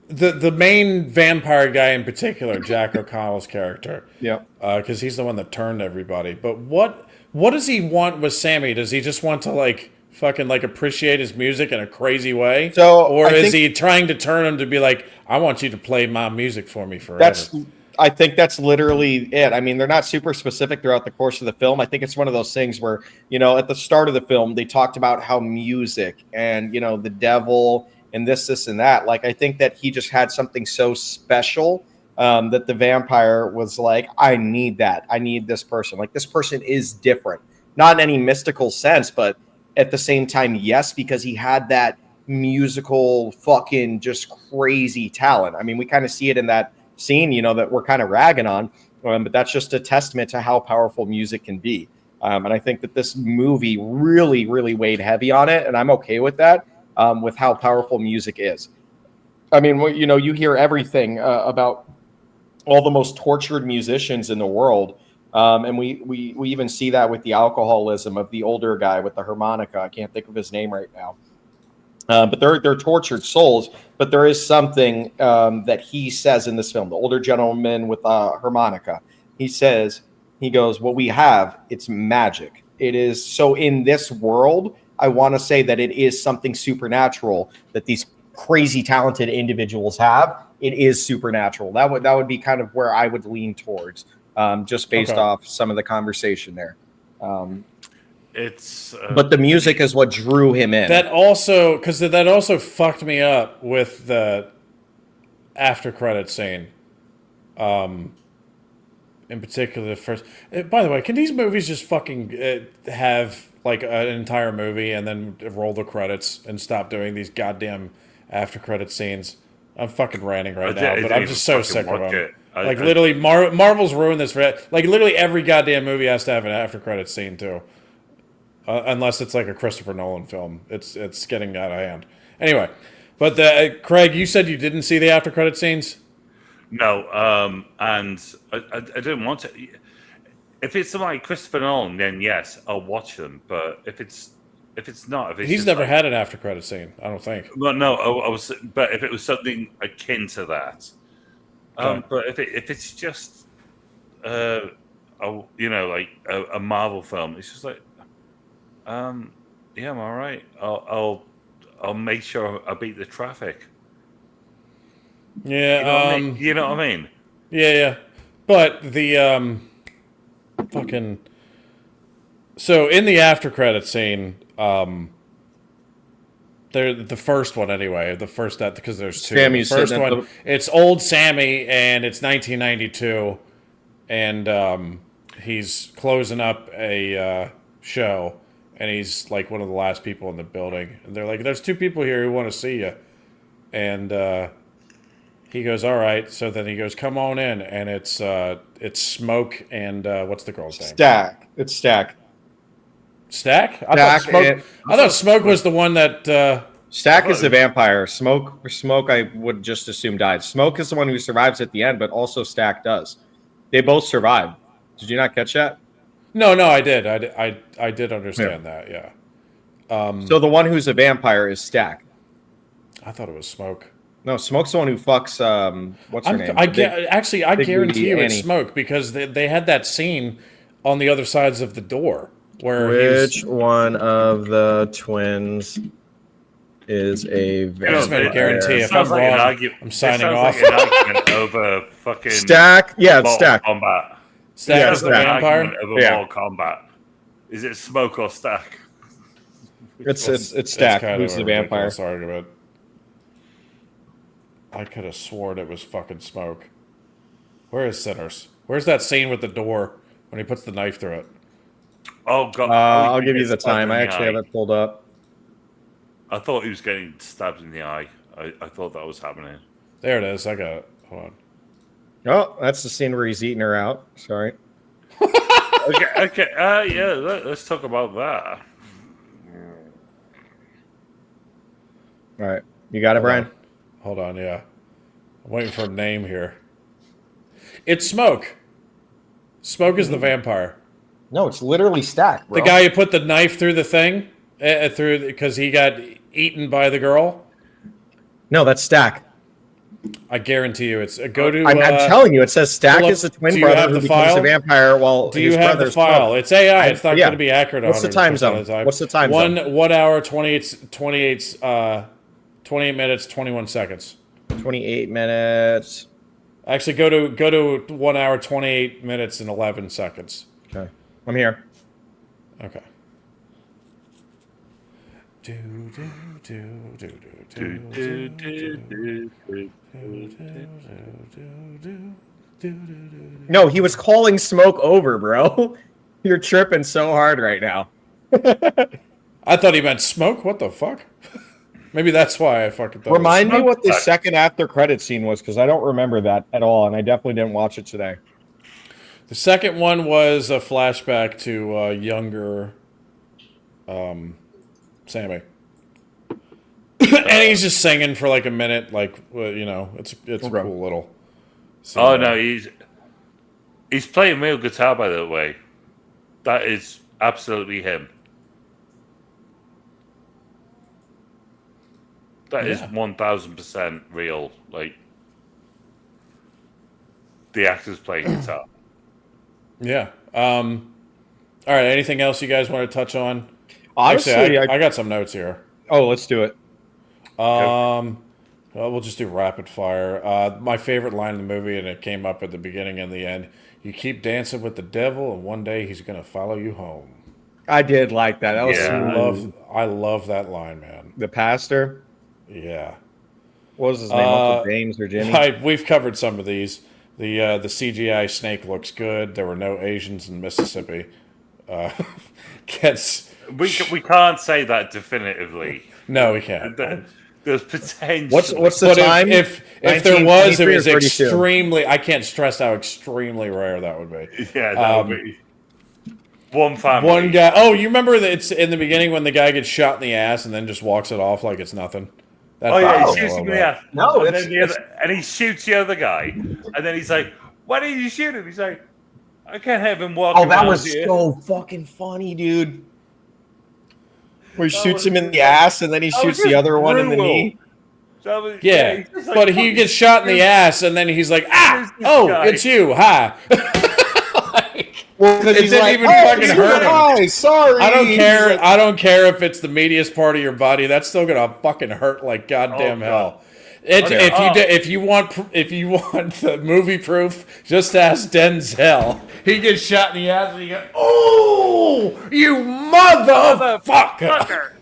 the main vampire guy in particular, Jack O'Connell's character? Yeah, because he's the one that turned everybody. But what does he want with Sammy? Does he just want to like fucking like appreciate his music in a crazy way? Or is he trying to turn him to be like, I want you to play my music for me forever? I think that's literally it. I mean, they're not super specific throughout the course of the film. I think it's one of those things where, at the start of the film, they talked about how music and, the devil and this and that. Like, I think that he just had something so special that the vampire was like, I need that. I need this person. Like, this person is different. Not in any mystical sense, but at the same time, yes, because he had that musical fucking just crazy talent. I mean, we kind of see it in that scene, you know, that we're kind of ragging on, but that's just a testament to how powerful music can be. And I think that this movie really, really weighed heavy on it, and I'm okay with that, with how powerful music is. I mean, you know, you hear everything about all the most tortured musicians in the world, and we even see that with the alcoholism of the older guy with the harmonica. I can't think of his name right now. But they're tortured souls. But there is something that he says in this film. The older gentleman with a harmonica. He goes, what we have, it's magic. It is so in this world. I want to say that it is something supernatural that these crazy talented individuals have. It is supernatural. That would be kind of where I would lean towards, just based off some of the conversation there. But the music is what drew him in. That also fucked me up with the after credit scene. In particular, the first. By the way, can these movies just fucking have like an entire movie and then roll the credits and stop doing these goddamn after credit scenes? I'm fucking ranting right now, but I'm just so sick of them. Literally, Marvel's ruined this for like literally every goddamn movie has to have an after credit scene too. Unless it's like a Christopher Nolan film, it's getting out of hand. Anyway, but Craig, you said you didn't see the after credit scenes. No, and I didn't want to. If it's like Christopher Nolan, then yes, I'll watch them. But if it's not, He's never had an after credit scene, I don't think. Well, no, I was. But if it was something akin to that, but if it's just, like a Marvel film, it's just like. Yeah, I'm all right. I'll make sure I beat the traffic. Yeah, you know what I mean? Yeah. But the fucking so in the after credit scene, the first one anyway, because there's two. Sammy's the first one, it's old Sammy, and it's 1992, and he's closing up a show. And he's like one of the last people in the building. And they're like, there's two people here who want to see you. And he goes, all right. So then he goes, come on in. And it's Smoke and what's the girl's name? Stack. It's Stack. Stack? I thought Smoke was the one that... Stack is the vampire. Smoke, I would just assume died. Smoke is the one who survives at the end, but also Stack does. They both survive. Did you not catch that? No, I did. I did understand that, yeah. So the one who's a vampire is Stack. I thought it was Smoke. No, Smoke's the one who fucks, what's her name? I guarantee you it's Smoke, because they had that scene on the other sides of the door. Which one of the twins is a vampire? I just made a guarantee. If I'm wrong, I'm signing off. Like an argument over fucking Stack? Yeah, it's Stack. Combat. Stack is the vampire? Over Mortal Kombat. Is it Smoke or Stack? It's Stack. Who's the vampire? Argument. I could have sworn it was fucking Smoke. Where is Sinners? Where's that scene with the door when he puts the knife through it? Oh, God. I'll give you the time. I actually have it pulled up. I thought he was getting stabbed in the eye. I thought that was happening. There it is. I got it. Hold on. Oh, that's the scene where he's eating her out. Sorry. Okay. Yeah, let's talk about that. All right. You got it, Brian? Hold on, yeah. I'm waiting for a name here. It's Smoke. Smoke is the vampire. No, it's literally Stack, bro. The guy who put the knife through the thing, because he got eaten by the girl? No, that's Stack. I guarantee you, it's go to. I'm telling you, it says Stack is a twin brother who becomes a vampire. While do you have the file? It's AI. It's not going to be accurate. What's the time zone? What's the time zone? 1 hour 28 minutes 21 seconds. 28 minutes. Actually, go to 1 hour 28 minutes and 11 seconds. Okay, I'm here. Okay. No, he was calling Smoke over, bro. You're tripping so hard right now. I thought he meant Smoke. What the fuck? Maybe that's why I fucking thought. Remind me what the second after credit scene was, because I don't remember that at all, and I definitely didn't watch it today. The second one was a flashback to younger Sammy. And he's just singing for like a minute, like it's a cool little scene. Oh no, he's playing real guitar, by the way. That is absolutely him. That is 1000% real. Like the actor's playing guitar. Yeah. All right. Anything else you guys want to touch on? Honestly, actually, I got some notes here. Oh, let's do it. Well, we'll just do rapid fire. My favorite line in the movie, and it came up at the beginning and the end. You keep dancing with the devil, and one day he's gonna follow you home. I did like that. That was smooth. I love that line, man. The pastor. Yeah. What was his name? Uncle James or Jimmy? We've covered some of these. The CGI snake looks good. There were no Asians in Mississippi. We can't say that definitively. No, we can't. There's potential. What's the time? If there was, it was extremely. I can't stress how extremely rare that would be. Yeah, that would be one family. One guy. Oh, you remember that? It's in the beginning when the guy gets shot in the ass and then just walks it off like it's nothing. He shoots him in the ass. No, and he shoots the other guy, and then he's like, "Why did you shoot him?" He's like, "I can't have him walk." Oh, that was so fucking funny, dude. Where he shoots him in the ass and then he shoots the other one in the knee. But he gets shot in the ass and then he's like, it's you, hi. Well, it didn't even fucking hurt him. Sorry. I don't care if it's the meatiest part of your body. That's still gonna fucking hurt like goddamn hell. If you want the movie proof, just ask Denzel. He gets shot in the ass and he goes, "Oh, you motherfucker!"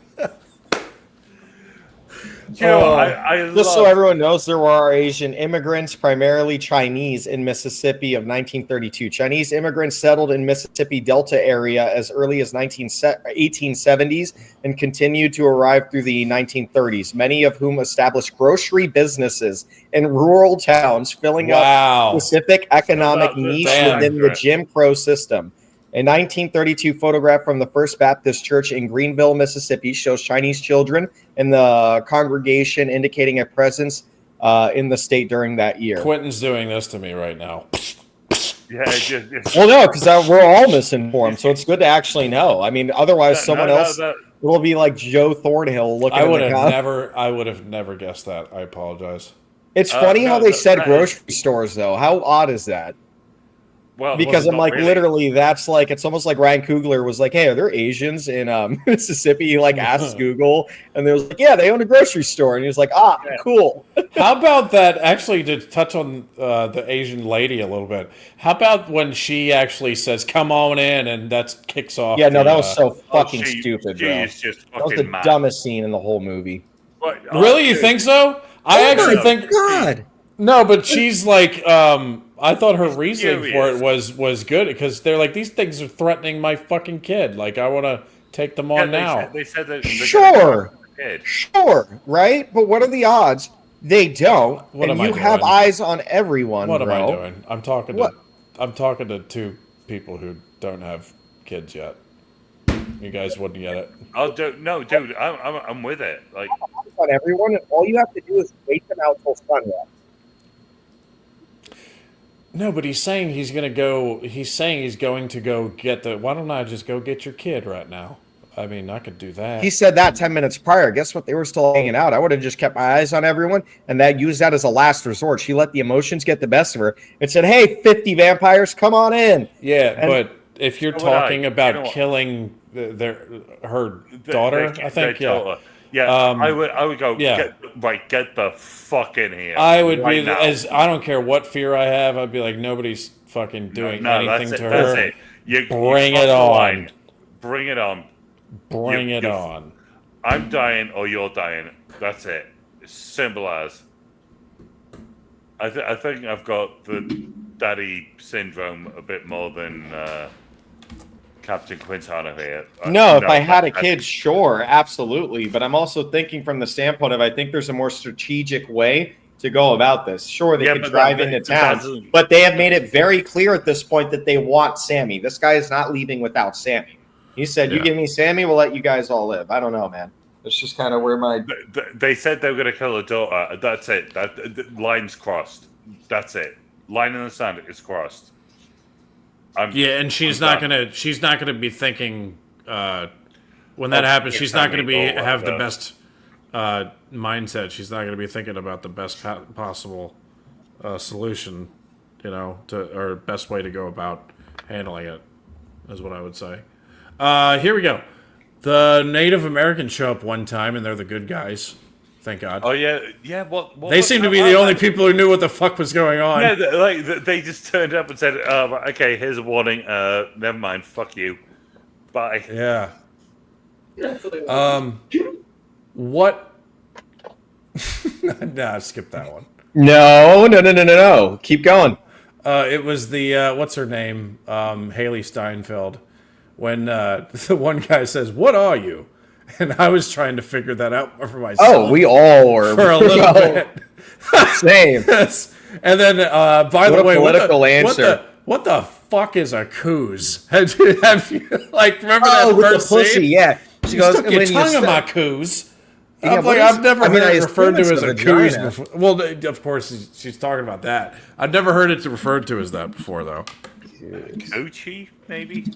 Just so everyone knows, there were Asian immigrants, primarily Chinese, in Mississippi of 1932. Chinese immigrants settled in Mississippi Delta area as early as 1870s and continued to arrive through the 1930s, many of whom established grocery businesses in rural towns, filling up specific economic niche within the Jim Crow system. A 1932 photograph from the First Baptist Church in Greenville, Mississippi, shows Chinese children in the congregation, indicating a presence in the state during that year. Quentin's doing this to me right now. Well, no, because we're all misinformed, so it's good to actually know. I mean, otherwise, someone else will be like Joe Thornhill looking. I would have never guessed that. I apologize. It's funny how they said grocery stores, though. How odd is that? Well, because I'm like, really. Literally, that's like, it's almost like Ryan Coogler was like, "Hey, are there Asians in Mississippi?" He like asked Google, and they was like, "Yeah, they own a grocery store," and he was like, "Cool." How about that? Actually, to touch on the Asian lady a little bit, how about when she actually says, "Come on in," and that kicks off? Yeah, no, that was so fucking stupid, bro. That was the dumbest scene in the whole movie. Really, you think so? I actually think. God. No, but she's like, I thought her reasoning for it was good because they're like, these things are threatening my fucking kid. Like, I want to take them on now. They said that. Sure, right? But what are the odds they don't? And you have eyes on everyone. What am I doing? I'm talking to two people who don't have kids yet. You guys wouldn't get it. No, dude, I'm with it. Like on everyone, and all you have to do is wait them out till sunrise. No, but he's saying he's going to go. He's saying he's going to go get the. Why don't I just go get your kid right now? I mean, I could do that. He said that 10 minutes prior. Guess what? They were still hanging out. I would have just kept my eyes on everyone and used that as a last resort. She let the emotions get the best of her and said, "Hey, 50 vampires, come on in." Yeah, but if you're talking about killing her daughter, I think I would go. Yeah. Get the fuck in here. I would be as I don't care what fear I have. I'd be like, nobody's fucking doing anything to her. That's it. Bring it on. Bring it on. Bring it on. I'm dying or you're dying. That's it. It's simple as. I think I've got the daddy syndrome a bit more than Captain Quintana here. No, if I had a kid, sure, absolutely. But I'm also thinking from the standpoint of I think there's a more strategic way to go about this. Sure, they could drive into town, but they have made it very clear at this point that they want Sammy. This guy is not leaving without Sammy. He said, "You give me Sammy, we'll let you guys all live." I don't know, man. It's just kind of where my... They said they were going to kill a daughter. That's it. Line's crossed. That's it. Line in the sand is crossed. And she's not gonna be thinking when that happens. She's not gonna have the best mindset. She's not gonna be thinking about the best possible solution, or best way to go about handling it, is what I would say. Here we go. The Native Americans show up one time, and they're the good guys. Thank God. Oh yeah. What they seem to be the only people who knew what the fuck was going on. Yeah, they just turned up and said, "Okay, here's a warning. Never mind. Fuck you. Bye." Yeah. What? Nah, skip that one. No. Keep going. It was the what's her name? Haley Steinfeld. When the one guy says, "What are you?" And I was trying to figure that out for myself. Oh, we all were for a little bit. Same. And then, by the way, answer. What the fuck is a coos? Have you remember that first the pussy? scene? Yeah, she goes, "Stuck your tongue in my coos." I've never heard it referred to as a coos before. Well, of course, she's talking about that. I've never heard it referred to as that before, though. Coochie, maybe?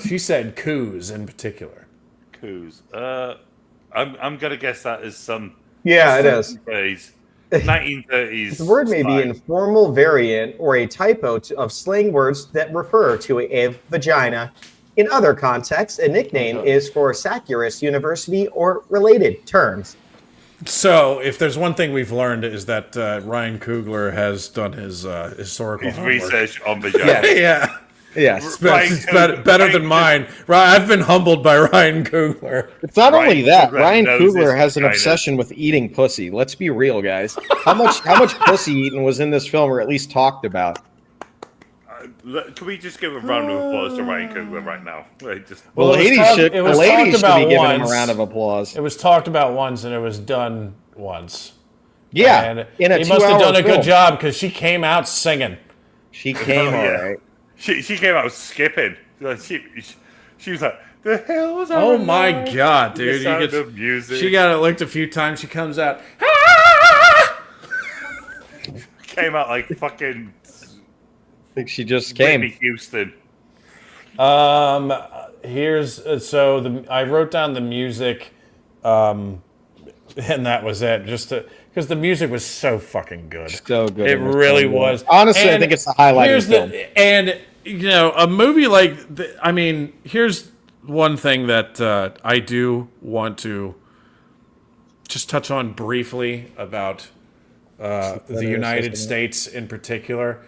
She said coos in particular. Coos. I'm gonna guess that is some. Yeah, it is. 1930s. The word may be an informal variant or a typo of slang words that refer to a vagina. In other contexts, a nickname is for Syracuse University or related terms. So, if there's one thing we've learned is that Ryan Coogler has done his historical research on vagina. Yeah. Yes, it's better than mine. I've been humbled by Ryan Coogler. It's not only that. Ryan Coogler has an obsession with eating pussy. Let's be real, guys. How much pussy eating was in this film, or at least talked about? Can we just give a round of applause to Ryan Coogler right now? The ladies should be giving him a round of applause. It was talked about once, and it was done once. Yeah, and he must have done a good job because she came out singing. She came all right. She came out skipping. She was like, "The hell's on?" Oh my god, dude! Music. She got it licked a few times. She comes out. Came out like fucking. I think she just came. Whitney Houston. Here's I wrote down the music, and that was it. Just because the music was so fucking good. So good. It really was. Honestly, I think it's the highlight of the film. And a movie like here's one thing that I do want to just touch on briefly about the United States in particular.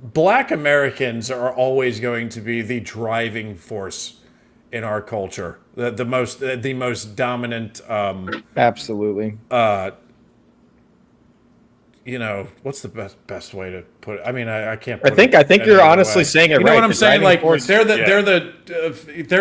Black Americans are always going to be the driving force in our culture. The most dominant. Absolutely. What's the best way to put it? I mean, I can't. I think you're honestly saying it right. You know what I'm saying? Like they're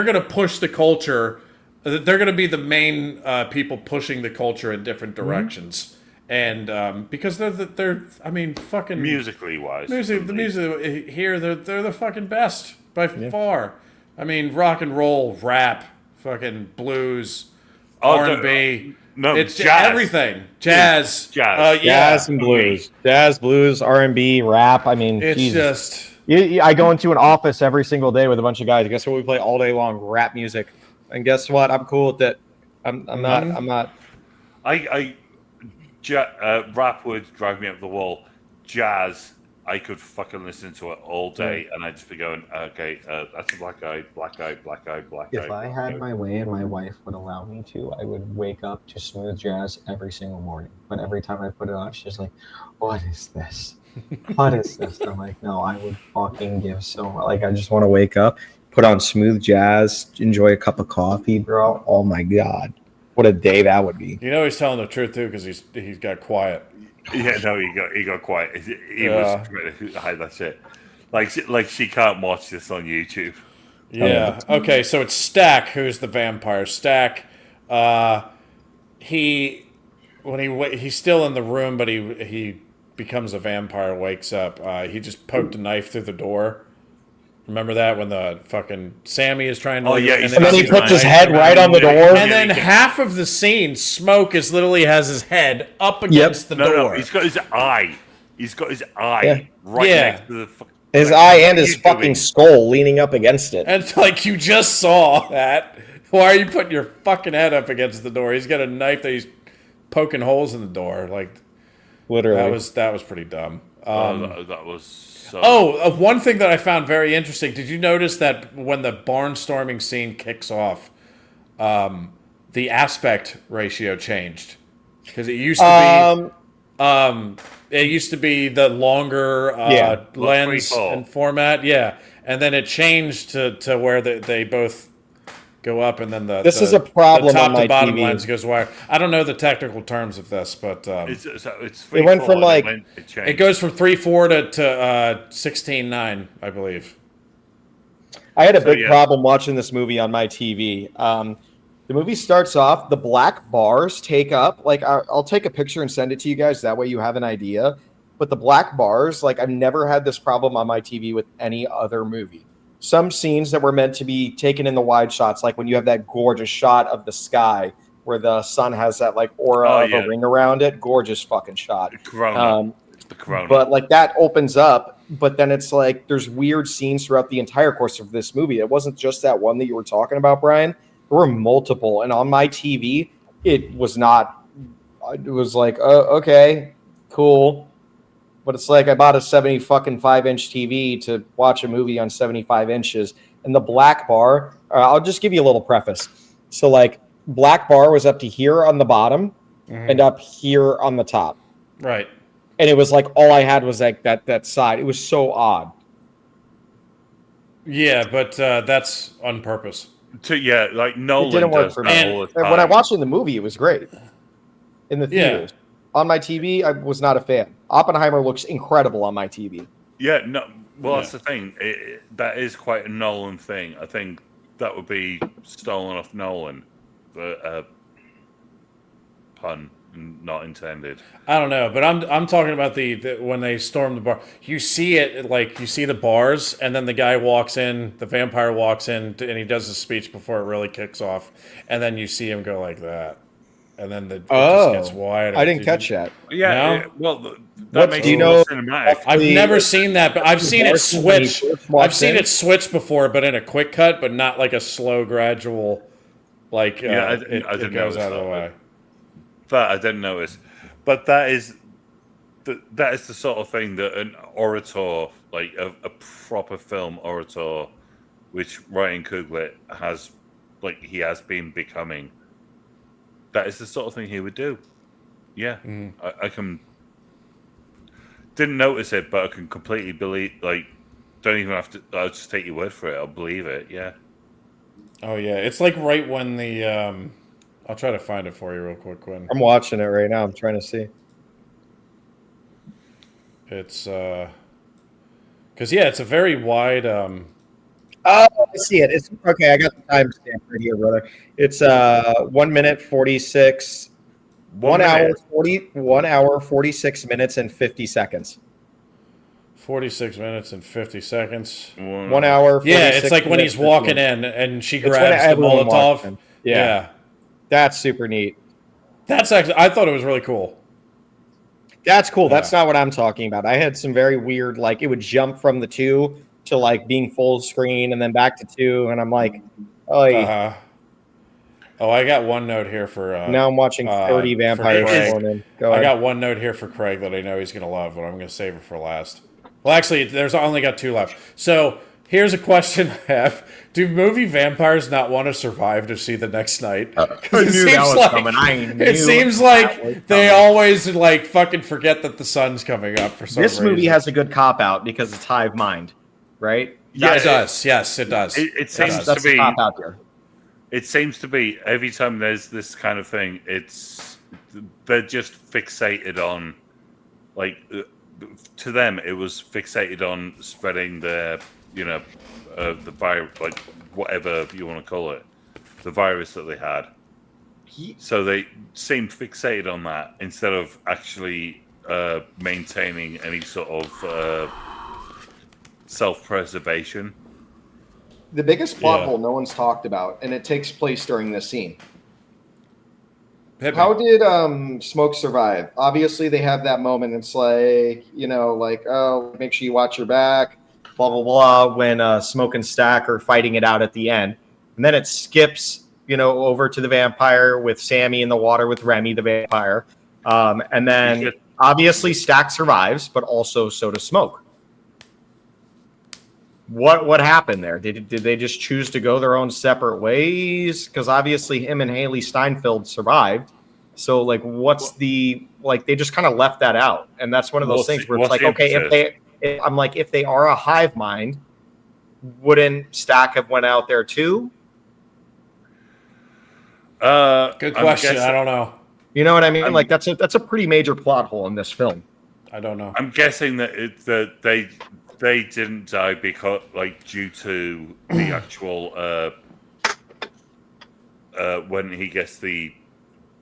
going to push the culture. They're going to be the main people pushing the culture in different directions. And because they're fucking musically wise, the music here they're the fucking best by far. I mean, rock and roll, rap, fucking blues, R&B. No, it's jazz. Everything. Jazz and blues, jazz, blues, R&B, rap. I mean, it's Jesus. I go into an office every single day with a bunch of guys. Guess what? We play all day long rap music, and guess what? I'm cool with it. I'm not. Rap would drive me up the wall. Jazz, I could fucking listen to it all day, and I'd just be going, okay, that's a black guy. If I had my way and my wife would allow me to, I would wake up to smooth jazz every single morning. But every time I put it on, she's like, "What is this? What is this?" And I'm like, "No, I would fucking give so much. Like, I just want to wake up, put on smooth jazz, enjoy a cup of coffee, bro. Oh my god." What a day that would be. He's telling the truth too because he's got quiet. Yeah, no, he got quiet. He was trying to hide that shit. Like she can't watch this on YouTube. Yeah. Okay, so it's Stack who's the vampire. Stack, he's still in the room, but he becomes a vampire. Wakes up. He just poked a knife through the door. Remember that when the fucking Sammy is trying to? Oh yeah, and then he puts his head right on the door. And then half of the scene, Smoke is literally has his head up against the door. No, he's got his eye. He's got his eye right next to the. His eye and his fucking skull leaning up against it. And like you just saw that. Why are you putting your fucking head up against the door? He's got a knife that he's poking holes in the door. Like literally, that was pretty dumb. That was. So... one thing that I found very interesting. Did you notice that when the barnstorming scene kicks off, the aspect ratio changed? Because it used to be. It used to be the longer lens and format, and then it changed to where they both go up, and then this is a problem. The top on my to bottom TV. lens goes wide. I don't know the technical terms of this, but it went from like it goes from 3.4 to 16:9, I believe. I had a big problem watching this movie on my TV. The movie starts off, the black bars take up, like, I'll take a picture and send it to you guys. That way you have an idea. But the black bars, like, I've never had this problem on my TV with any other movie. Some scenes that were meant to be taken in the wide shots, like when you have that gorgeous shot of the sky where the sun has that, like, aura of a ring around it. Gorgeous fucking shot. The corona. But, like, that opens up. But then it's like there's weird scenes throughout the entire course of this movie. It wasn't just that one that you were talking about, Brian. There were multiple, and on my TV, it was not. It was like, oh, okay, cool, but it's like I bought a 75-inch TV to watch a movie on 75 inches, and the black bar. I'll just give you a little preface. So, like, black bar was up to here on the bottom, and up here on the top, right? And it was like all I had was like that side. It was so odd. Yeah, but that's on purpose. Like Nolan it didn't work for me. all the time. When I watched it in the movie, it was great. In the theaters. On my TV, I was not a fan. Oppenheimer looks incredible on my TV. Yeah, no. Well, that's the thing. That is quite a Nolan thing. I think that would be stolen off Nolan. Pun not intended. I don't know, but I'm talking about the when they storm the bar. You see it, like, you see the bars, and then the guy walks in, the vampire walks in, and he does a speech before it really kicks off, and then you see him go like that, and then it just gets wide. I didn't catch that. Yeah, no? That makes it more cinematic. I've never seen that, but I've seen it switch. I've seen it switch before, but in a quick cut, but not like a slow, gradual, like it goes out of the way. That I didn't notice, but that is the sort of thing that an orator, like a proper film orator, which Ryan Coogler has been becoming. That is the sort of thing he would do. Yeah, I can. Didn't notice it, but I can completely believe. Like, don't even have to. I'll just take your word for it. I'll believe it. Yeah. Oh yeah, it's like right when the. I'll try to find it for you real quick, Quinn. I'm watching it right now. I'm trying to see. It's because it's a very wide. Oh, I see it. It's okay. I got the timestamp right here, brother. It's 1 minute 46. 1 hour 46 minutes and 50 seconds. 46 minutes and 50 seconds. 1 hour. Yeah, it's like when he's walking in and she grabs the Molotov. Yeah. That's super neat. That's actually, I thought it was really cool. That's cool. That's not what I'm talking about. I had some very weird, like, it would jump from the 2 to like being full screen and then back to 2. And I'm like, oh, yeah. Oh, I got one note here for. Now I'm watching 30 vampires. I got one note here for Craig that I know he's going to love, but I'm going to save it for last. Well, actually, there's only got 2 left. So here's a question I have. Do movie vampires not want to survive to see the next night? I knew that was coming. It seems like they always like fucking forget that the sun's coming up for some reason. This movie has a good cop-out because it's hive mind, right? Yeah, it does. Yes, it does. It seems to be cop out there. It seems to be every time there's this kind of thing, they're just fixated on, like, to them, it was fixated on spreading the virus, like whatever you want to call it, the virus that they had. So they seemed fixated on that instead of actually maintaining any sort of self-preservation. The biggest plot hole no one's talked about, and it takes place during this scene. How did Smoke survive? Obviously, they have that moment. It's like, oh, make sure you watch your back, blah, blah, blah, when Smoke and Stack are fighting it out at the end. And then it skips, over to the vampire with Sammy in the water with Remy, the vampire. And then, obviously, Stack survives, but also so does Smoke. What happened there? Did they just choose to go their own separate ways? Because obviously him and Haley Steinfeld survived. So what's they just kind of left that out, and that's one of those things where it's like, okay, if they are a hive mind, wouldn't Stack have went out there too? Good question. I don't know. You know what I mean? That's a pretty major plot hole in this film. I don't know. I'm guessing that they didn't die because due to the actual when he gets the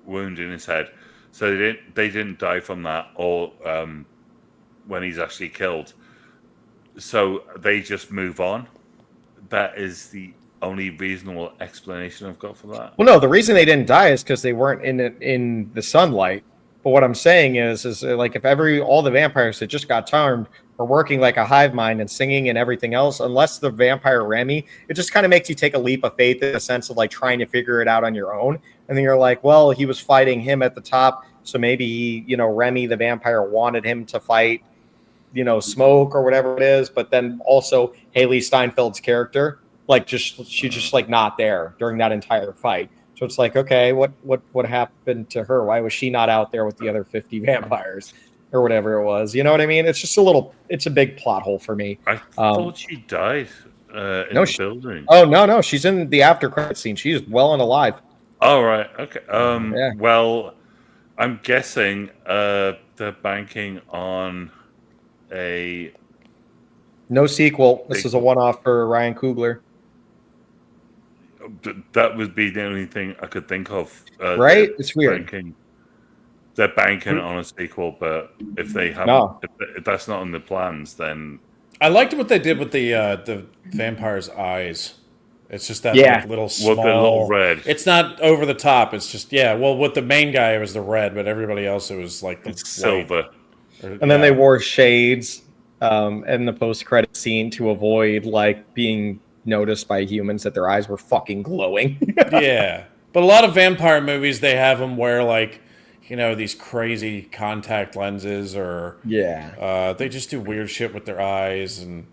wound in his head, so they didn't die from that, or when he's actually killed, so they just move on. That is the only reasonable explanation I've got for that. Well, no, the reason they didn't die is because they weren't in the sunlight. But what I'm saying is if all the vampires that just got turned are working like a hive mind and singing and everything else, unless the vampire Remy, it just kind of makes you take a leap of faith in the sense of trying to figure it out on your own. And then you're like, well, he was fighting him at the top, so maybe Remy the vampire wanted him to fight, Smoke or whatever it is. But then also Haley Steinfeld's character, she's just not there during that entire fight. So it's like, okay, what happened to her? Why was she not out there with the other 50 vampires or whatever it was? You know what I mean? It's just it's a big plot hole for me. I thought she died in the building. Oh, no. She's in the after credit scene. She's well and alive. Oh, right. Okay. Well, I'm guessing they're banking on no sequel. This is a one-off for Ryan Coogler. That would be the only thing I could think of. Right? It's weird. They're banking on a sequel, but if they haven't, if that's not in the plans, then I liked what they did with the vampire's eyes. It's just that little small, the little red. It's not over the top. It's just well, with the main guy it was the red, but everybody else it was the silver. And then they wore shades in the post-credit scene to avoid being noticed by humans that their eyes were fucking glowing. Yeah, but a lot of vampire movies they have them wear these crazy contact lenses, or they just do weird shit with their eyes, and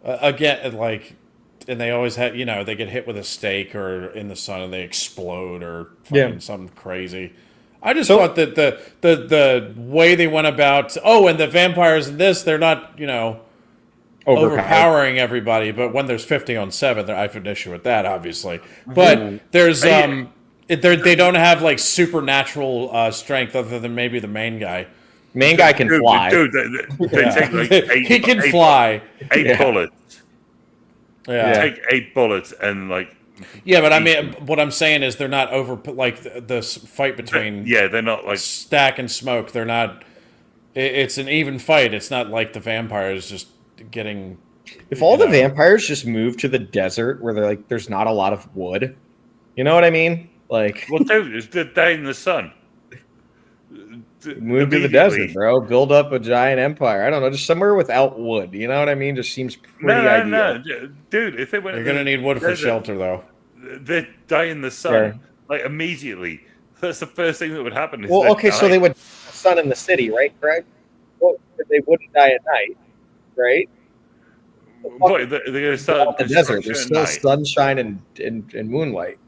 and they always have they get hit with a stake or in the sun and they explode or something crazy. I just thought that the way they went about and the vampires in this, they're not overpowering everybody, but when there's 50 on 7, I have an issue with that, obviously. But there's they don't have supernatural strength other than maybe the main guy. Main guy can fly. Dude, they take he can fly. 8 bullets. Yeah, take 8 bullets and Yeah, but I mean, what I'm saying is they're not over the fight between. They're not Stack and Smoke. They're not. It's an even fight. It's not like the vampires just getting. If all the vampires just move to the desert where there's not a lot of wood, you know what I mean? Well, dude, they're dying in the sun. Move to the desert, bro. Build up a giant empire. I don't know, just somewhere without wood. You know what I mean? Just seems pretty ideal. No, dude. If they went, you're gonna need wood for shelter, though. They die in the sun immediately. That's the first thing that would happen. So they would sun in the city, right? Correct. Well, they wouldn't die at night, right? What, they're gonna start the desert. There's still sunshine and moonlight.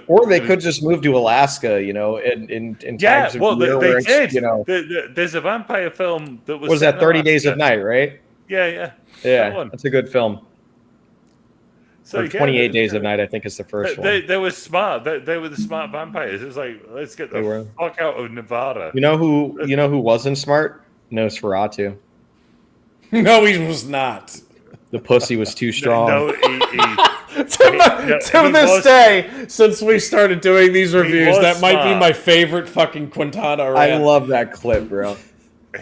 Or they could just move to Alaska, in times of year they where did. There's a vampire film that was. Was that 30 Days of Night, right? Yeah. That's a good film. So 28 Days of Night, I think, is the first one. They were smart. They were the smart vampires. It's let's get the fuck out of Nevada. You know who wasn't smart? Nosferatu. No, he was not. The pussy was too strong. No, To this day, since we started doing these reviews, that might be my favorite fucking Quintana rant. I love that clip, bro.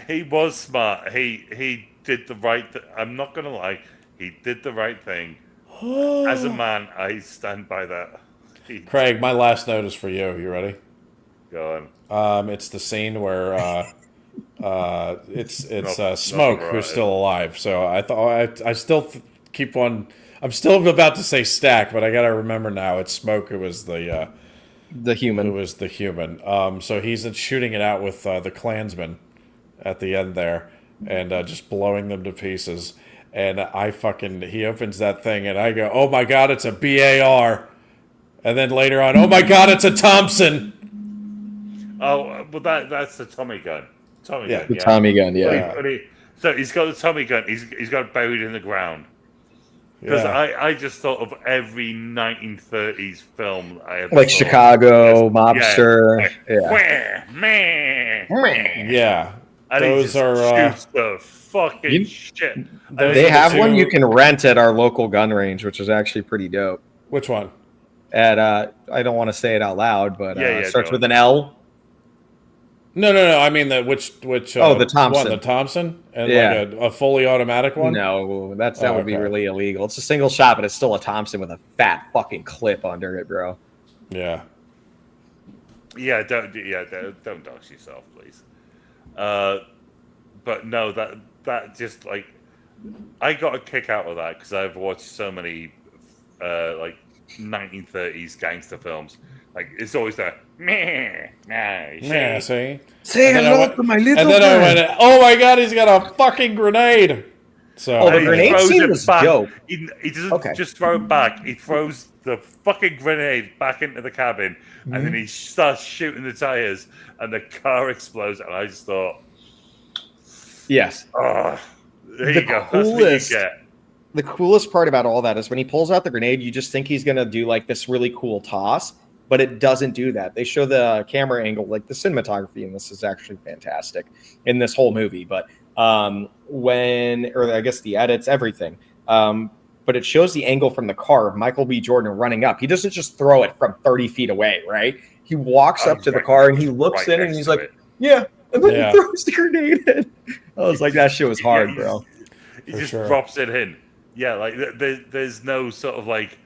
He was smart. He did the right thing. I'm not going to lie. He did the right thing. As a man, I stand by that. Craig, my last note is for you. You ready? Go on. It's the scene where it's Smoke who's still alive. So I thought I still keep on. I'm still about to say Stack, but I gotta remember now. It's Smoke who was the human. Who was the human. So he's shooting it out with the Klansmen at the end there, and just blowing them to pieces. And he opens that thing, and I go, "Oh my God, it's a BAR!" And then later on, "Oh my God, it's a Thompson!" Oh, well, that's the Tommy gun. Tommy gun, yeah. So he's got the Tommy gun. He's got it buried in the ground. Because I just thought of every 1930s film I ever like saw. Chicago, Mobster. Yeah. And those are shoots the fucking shit. They have one you can rent at our local gun range, which is actually pretty dope. Which one? At I don't want to say it out loud, but it starts with an L. No. I mean which the Thompson. One, the Thompson, and like a fully automatic one. No, that would be really illegal. It's a single shot, but it's still a Thompson with a fat fucking clip under it, bro. Yeah. Yeah, don't dox yourself, please. But no, that just like I got a kick out of that because I've watched so many like 1930s gangster films. Like it's always that see. Say hello to my little. And then I went, "Oh my God, he's got a fucking grenade!" So the grenade scene was dope. He doesn't just throw it back. He throws the fucking grenade back into the cabin, and then he starts shooting the tires, and the car explodes. And I just thought, yes, there you go. That's what you get. The coolest part about all that is when he pulls out the grenade, you just think he's gonna do like this really cool toss, but it doesn't do that. They show the camera angle, like the cinematography, and this is actually fantastic in this whole movie. But I guess the edits, everything. But it shows the angle from the car of Michael B. Jordan running up. He doesn't just throw it from 30 feet away, right? He walks up to the car and he looks in and he's like, "Yeah," and then he throws the grenade in. I was like, that shit was hard, bro. He just drops it in. Yeah, like there's no sort of like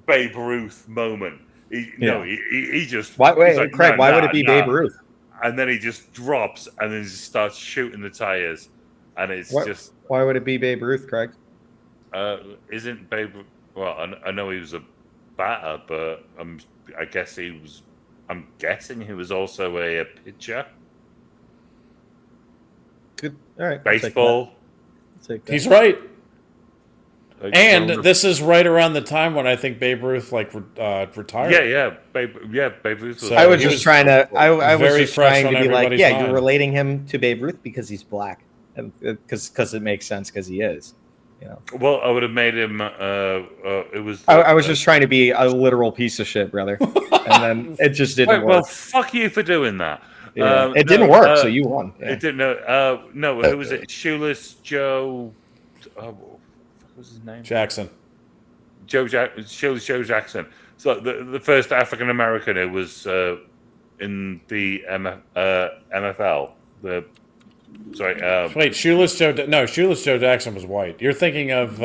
Babe Ruth moment. He just. Wait, Craig, why would it be Babe Ruth? And then he just drops and then just starts shooting the tires, and it's just. Why would it be Babe Ruth, Craig? Isn't Babe? Well, I know he was a batter, but I guess he was. I'm guessing he was also a pitcher. Good. All right. Baseball. He's right. And this is right around the time when I think Babe Ruth retired. Babe Ruth. So I was just trying to. I was just trying to be like, mind. You're relating him to Babe Ruth because he's black, and because it makes sense because he is. Well, I would have made him. It was. I was just trying to be a literal piece of shit, brother, and then it just didn't work. Well, fuck you for doing that. Yeah. It didn't work, so you won. Yeah. It didn't. No, who was it? Shoeless Joe. What was his name? Jackson. Shoeless Joe Jackson. So the first African American who was in the MFL. Wait, Shoeless Joe. No, Shoeless Joe Jackson was white. You're thinking of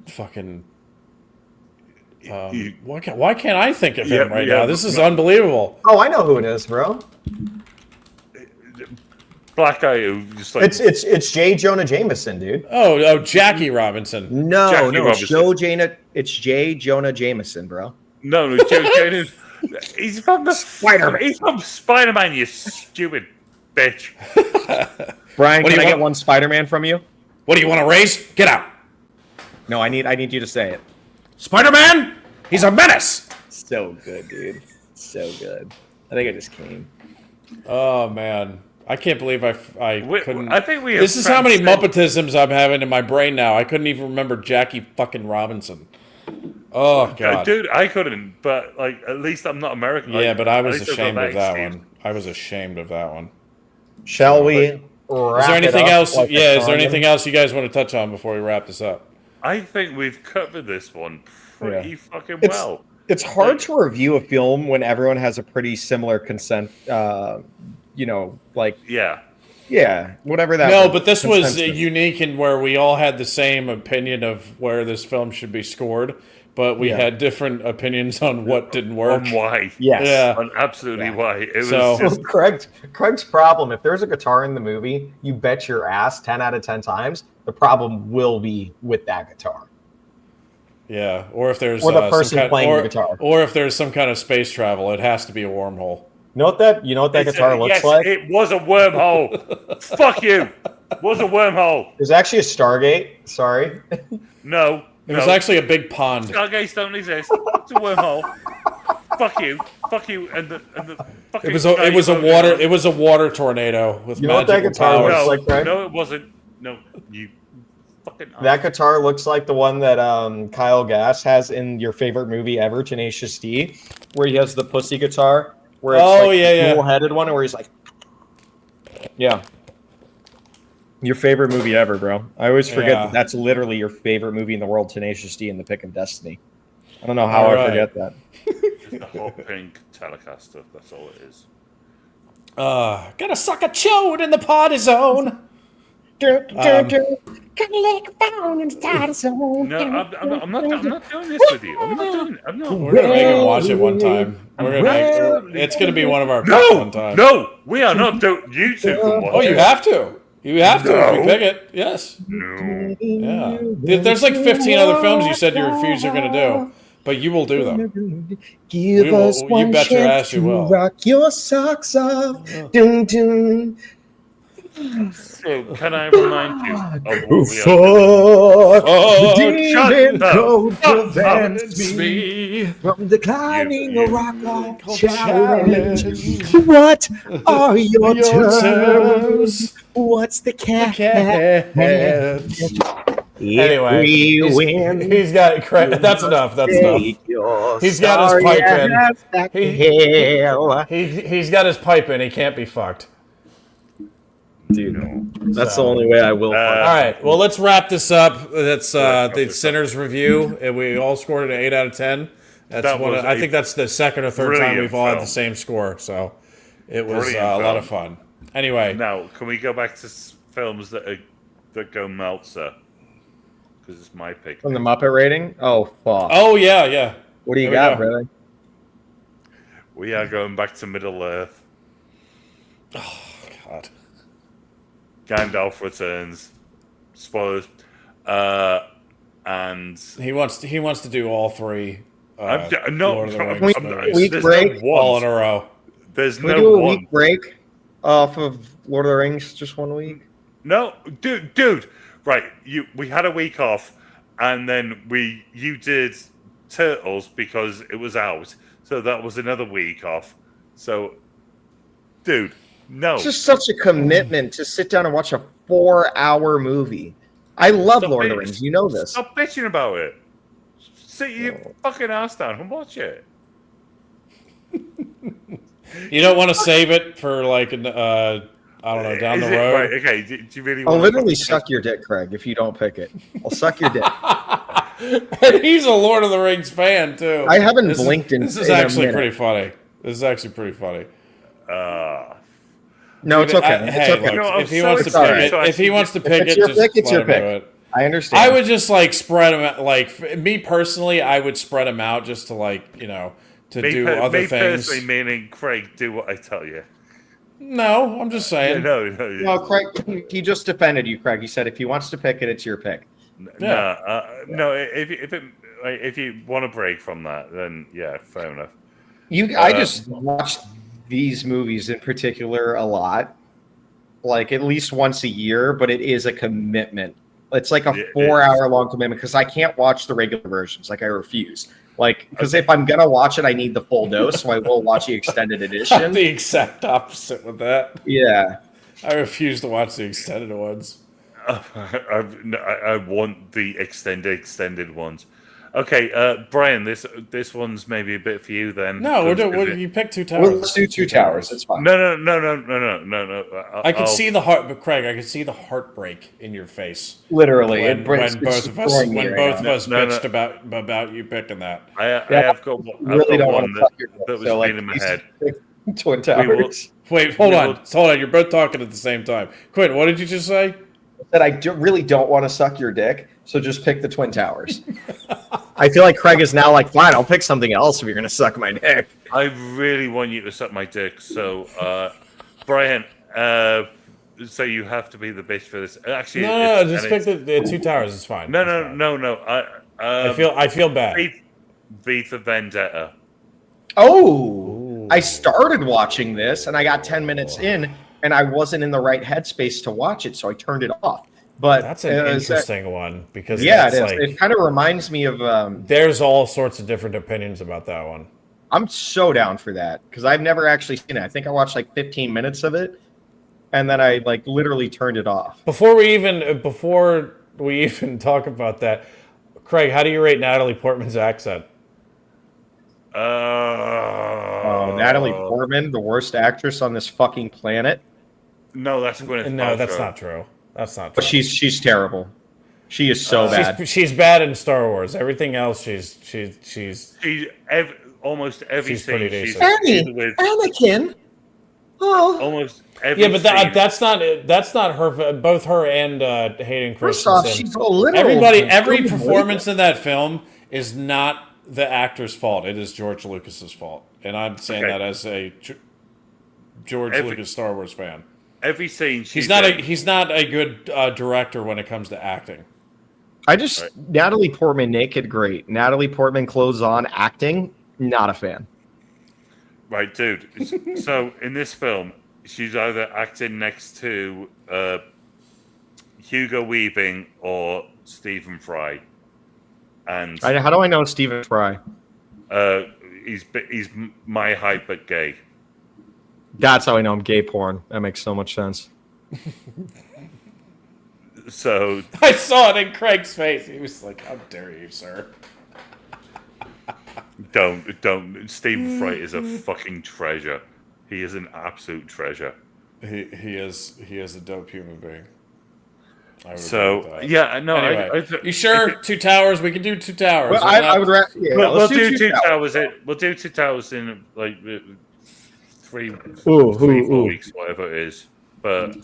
fucking. Why can't I think of him now? This is unbelievable. Oh, I know who it is, bro. Black guy who just like it's J. Jonah Jameson, dude. Oh, Jackie Robinson. No, it's J. Jonah Jameson, bro. No, Jonah. He's from the Spider-Man. He's from Spider-Man, you stupid bitch. Brian, can I get one Spider-Man from you? What do you want to raise? Get out. No, I need you to say it. Spider-Man? He's a menace. So good, dude. So good. I think I just came. Oh man, I can't believe I couldn't. I think we. This is how many Muppetisms I'm having in my brain now. I couldn't even remember Jackie fucking Robinson. Oh God, dude, I couldn't. But like, at least I'm not American. yeah, but I was at least I've got ashamed of that excuse. one. I was ashamed of that one. Shall we Is there wrap it anything up else? like a Yeah, is there condom? anything else you guys want to touch on before we wrap this up? I think we've covered this one pretty fucking It's- well. It's hard to review a film when everyone has a pretty similar consent. Like Yeah, whatever that. No, but this was consensus. unique in where we all had the same opinion of where this film should be scored, but we had different opinions on what didn't work. on why. Yes. Yeah. On absolutely why. It was So- just Craig's problem, if there's a guitar in the movie, you bet your ass 10 out of 10 times, the problem will be with that guitar. Yeah, or if there's Or the some person kind, playing or, the guitar. or if there's some kind of space travel, it has to be a wormhole. You know what that guitar looks yes, like? it was a wormhole. Fuck you. Was a wormhole. There's actually a Stargate. Sorry. No. It was actually a big pond. Stargates don't exist. It's a wormhole. Fuck you. Fuck you. And the fucking It was a water tornado with You know what that magical guitar powers. looks No, like, Craig? no, it wasn't. No, you fucking. That guitar looks like the one that Kyle Gass has in your favorite movie ever, Tenacious D, where he has the pussy guitar, where it's the dual-headed one, where he's like, Yeah. Your favorite movie ever, bro. I always forget Yeah. that's literally your favorite movie in the world, Tenacious D and The Pick of Destiny. I don't know how All I right. forget that. The hot pink Telecaster. That's all it is. Gonna suck a chode in the party zone. No, I'm not doing this with you. I'm not doing it. I'm not. We're gonna make him watch it one time. It's gonna be one of our picks one time. No, we are not doing. You two can watch Oh, you it. have to. You have to if we pick it. Yes. No. Yeah. There's like 15 other films you said you refuse you're gonna do, but you will do them. Give We will- us you one bet your chance ass you to will. rock your socks off. Dun, dun. So, can I remind you of what we are Fuck. Oh, Demon the code fuck prevents it's me me. from declining You- a rock off Challenge. challenge. What are your Your terms? What's the catch? Anyway, we win. he's got it. That's enough. That's enough. He's got his pipe in. He's got his pipe in. He can't be fucked. Dude, that's the only way I will. All right. Well, let's wrap this up. That's the Sinners review. And we all scored it an 8 out of 10. That's That one. was I a think that's the second or third time brilliant we've all had film. the same score. So it was Brilliant a lot film. of fun. Anyway, Now, can we go back to films that go Meltzer? Because it's my pick. From the Muppet rating? Oh, fuck. oh yeah. What do you Here we got, go. brother? We are going back to Middle Earth. God. Gandalf returns. Spoilers. And He wants to do all three. no, Lord of the Rings I'm- movies. Week there's break? no all in one. a row. There's Can we no do a one. week break off of Lord of the Rings just 1 week? No, dude. Right, we had a week off, and then you did Turtles because it was out, so that was another week off. So, dude, no. It's just such a commitment to sit down and watch a 4-hour movie. I love Stop Lord of the it. Rings. You know this. Stop bitching about it. Sit your fucking ass down and watch it. You don't want to save it for like I don't know, down Is the it- road. Right, okay. Do you really I'll want literally suck your dick, Craig, if you don't pick it. I'll suck your dick. And he's a Lord of the Rings fan too. I haven't This is- blinked in This is in a actually minute. pretty funny. This is actually pretty funny. No, it's okay. Hey, It's okay. look, No, I'm if he so wants to excited. pick it, So I if he should wants to just- pick it's it, your just pick, it's let your him do pick. it. I understand. I would just like spread them out. Like me personally, I would spread them out just to like to do other me things. personally, meaning Craig, do what I tell you. No, I'm just saying. No. No, Craig, he just defended you, Craig. He said if he wants to pick it, it's your pick. No. If you want to break from that, then yeah, fair enough. I just watch these movies in particular a lot, like at least once a year, but it is a commitment. It's like a 4-hour long commitment because I can't watch the regular versions. Like I refuse. Like because if I'm gonna watch it, I need the full dose, so I will watch the extended I'm edition. the exact opposite with that. Yeah. I refuse to watch the extended ones. I want the extended ones. Okay, Brian, this one's maybe a bit for you then. No, you picked Two Towers. Well, let's do Two Towers. It's fine. No. I can see the heart, but Craig, I can see the heartbreak in your face. Literally, when both of us bitched about you picking that. I have got one that was been in my head. Twin Towers. Wait, hold on. You're both talking at the same time. Quinn, what did you just say? That I really don't want to suck your dick, so just pick the Twin Towers. I feel like Craig is now like, fine, I'll pick something else if you're going to suck my dick. I really want you to suck my dick. So, Brian, so you have to be the bitch for this. Actually, no, just pick the Two Towers. It's fine. No. I feel bad. V for Vendetta. Oh, I started watching this and I got 10 minutes in and I wasn't in the right headspace to watch it, so I turned it off. But that's an interesting one because it is. It kind of reminds me of. There's all sorts of different opinions about that one. I'm so down for that because I've never actually seen it. I think I watched like 15 minutes of it, and then I like literally turned it off. Before we even talk about that, Craig, how do you rate Natalie Portman's accent? Natalie Portman, the worst actress on this fucking planet. No, that's Gwyneth. No, that's not true. That's not true. But she's terrible. She is so bad. She's bad in Star Wars. Everything else, almost every she's pretty scene. decent. Anakin. Oh, almost every. Yeah, but that's not her. Both her and Hayden Christensen. First off, she's a literal. Every performance in that film is not the actor's fault. It is George Lucas's fault, and I'm saying that as a George Lucas Star Wars fan. Every scene he's not a good director when it comes to acting. Natalie Portman naked, great. Natalie Portman clothes on, acting, not a fan. Right, dude. So in this film, she's either acting next to Hugo Weaving or Stephen Fry. And how do I know Stephen Fry? He's my height but gay. That's how I know I'm gay porn. That makes so much sense. So I saw it in Craig's face. He was like, "How dare you, sir?" Don't. Stephen Fry is a fucking treasure. He is an absolute treasure. He is a dope human being. So yeah, no. Anyway, you sure? Two Towers. We can do Two Towers. Well, I would. We'll do Two Towers. We'll do Two Towers in like 4 weeks, whatever it is. But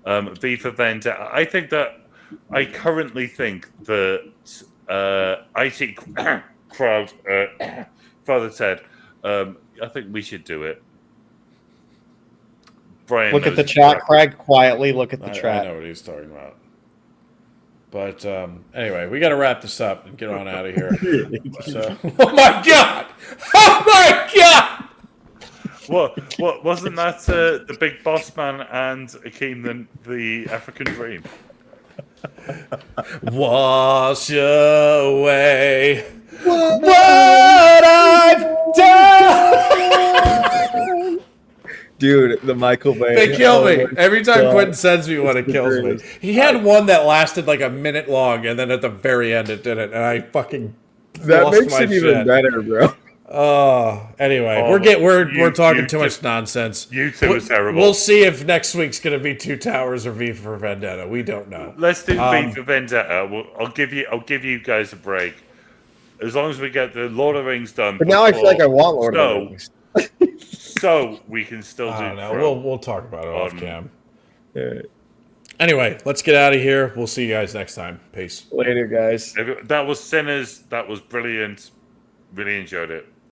V for Vendetta. I currently think that IT crowd, Father Ted. I think we should do it. Brian, look at the chat, Craig. Quietly look at the chat. I know what he's talking about. But anyway, we got to wrap this up and get on out of here. So, oh my god! Oh my god! What wasn't that the Big Boss Man and Akeem the African Dream? Wash away what I've done. Dude, the Michael Bay. They kill me. Every time Quentin sends me one, it kills me. He had one that lasted like a minute long, and then at the very end it didn't, and I fucking that lost makes my it shit. even better, bro. Anyway, we're talking too much nonsense. You two are terrible. We'll see if next week's gonna be Two Towers or V for Vendetta. We don't know. Let's do V for Vendetta. I'll give you guys a break as long as we get the Lord of the Rings done. But now I feel like I want Lord of the Rings. So we can still do. We'll talk about it off cam. Anyway, let's get out of here. We'll see you guys next time. Peace. Later, guys. That was Sinners. That was brilliant. Really enjoyed it.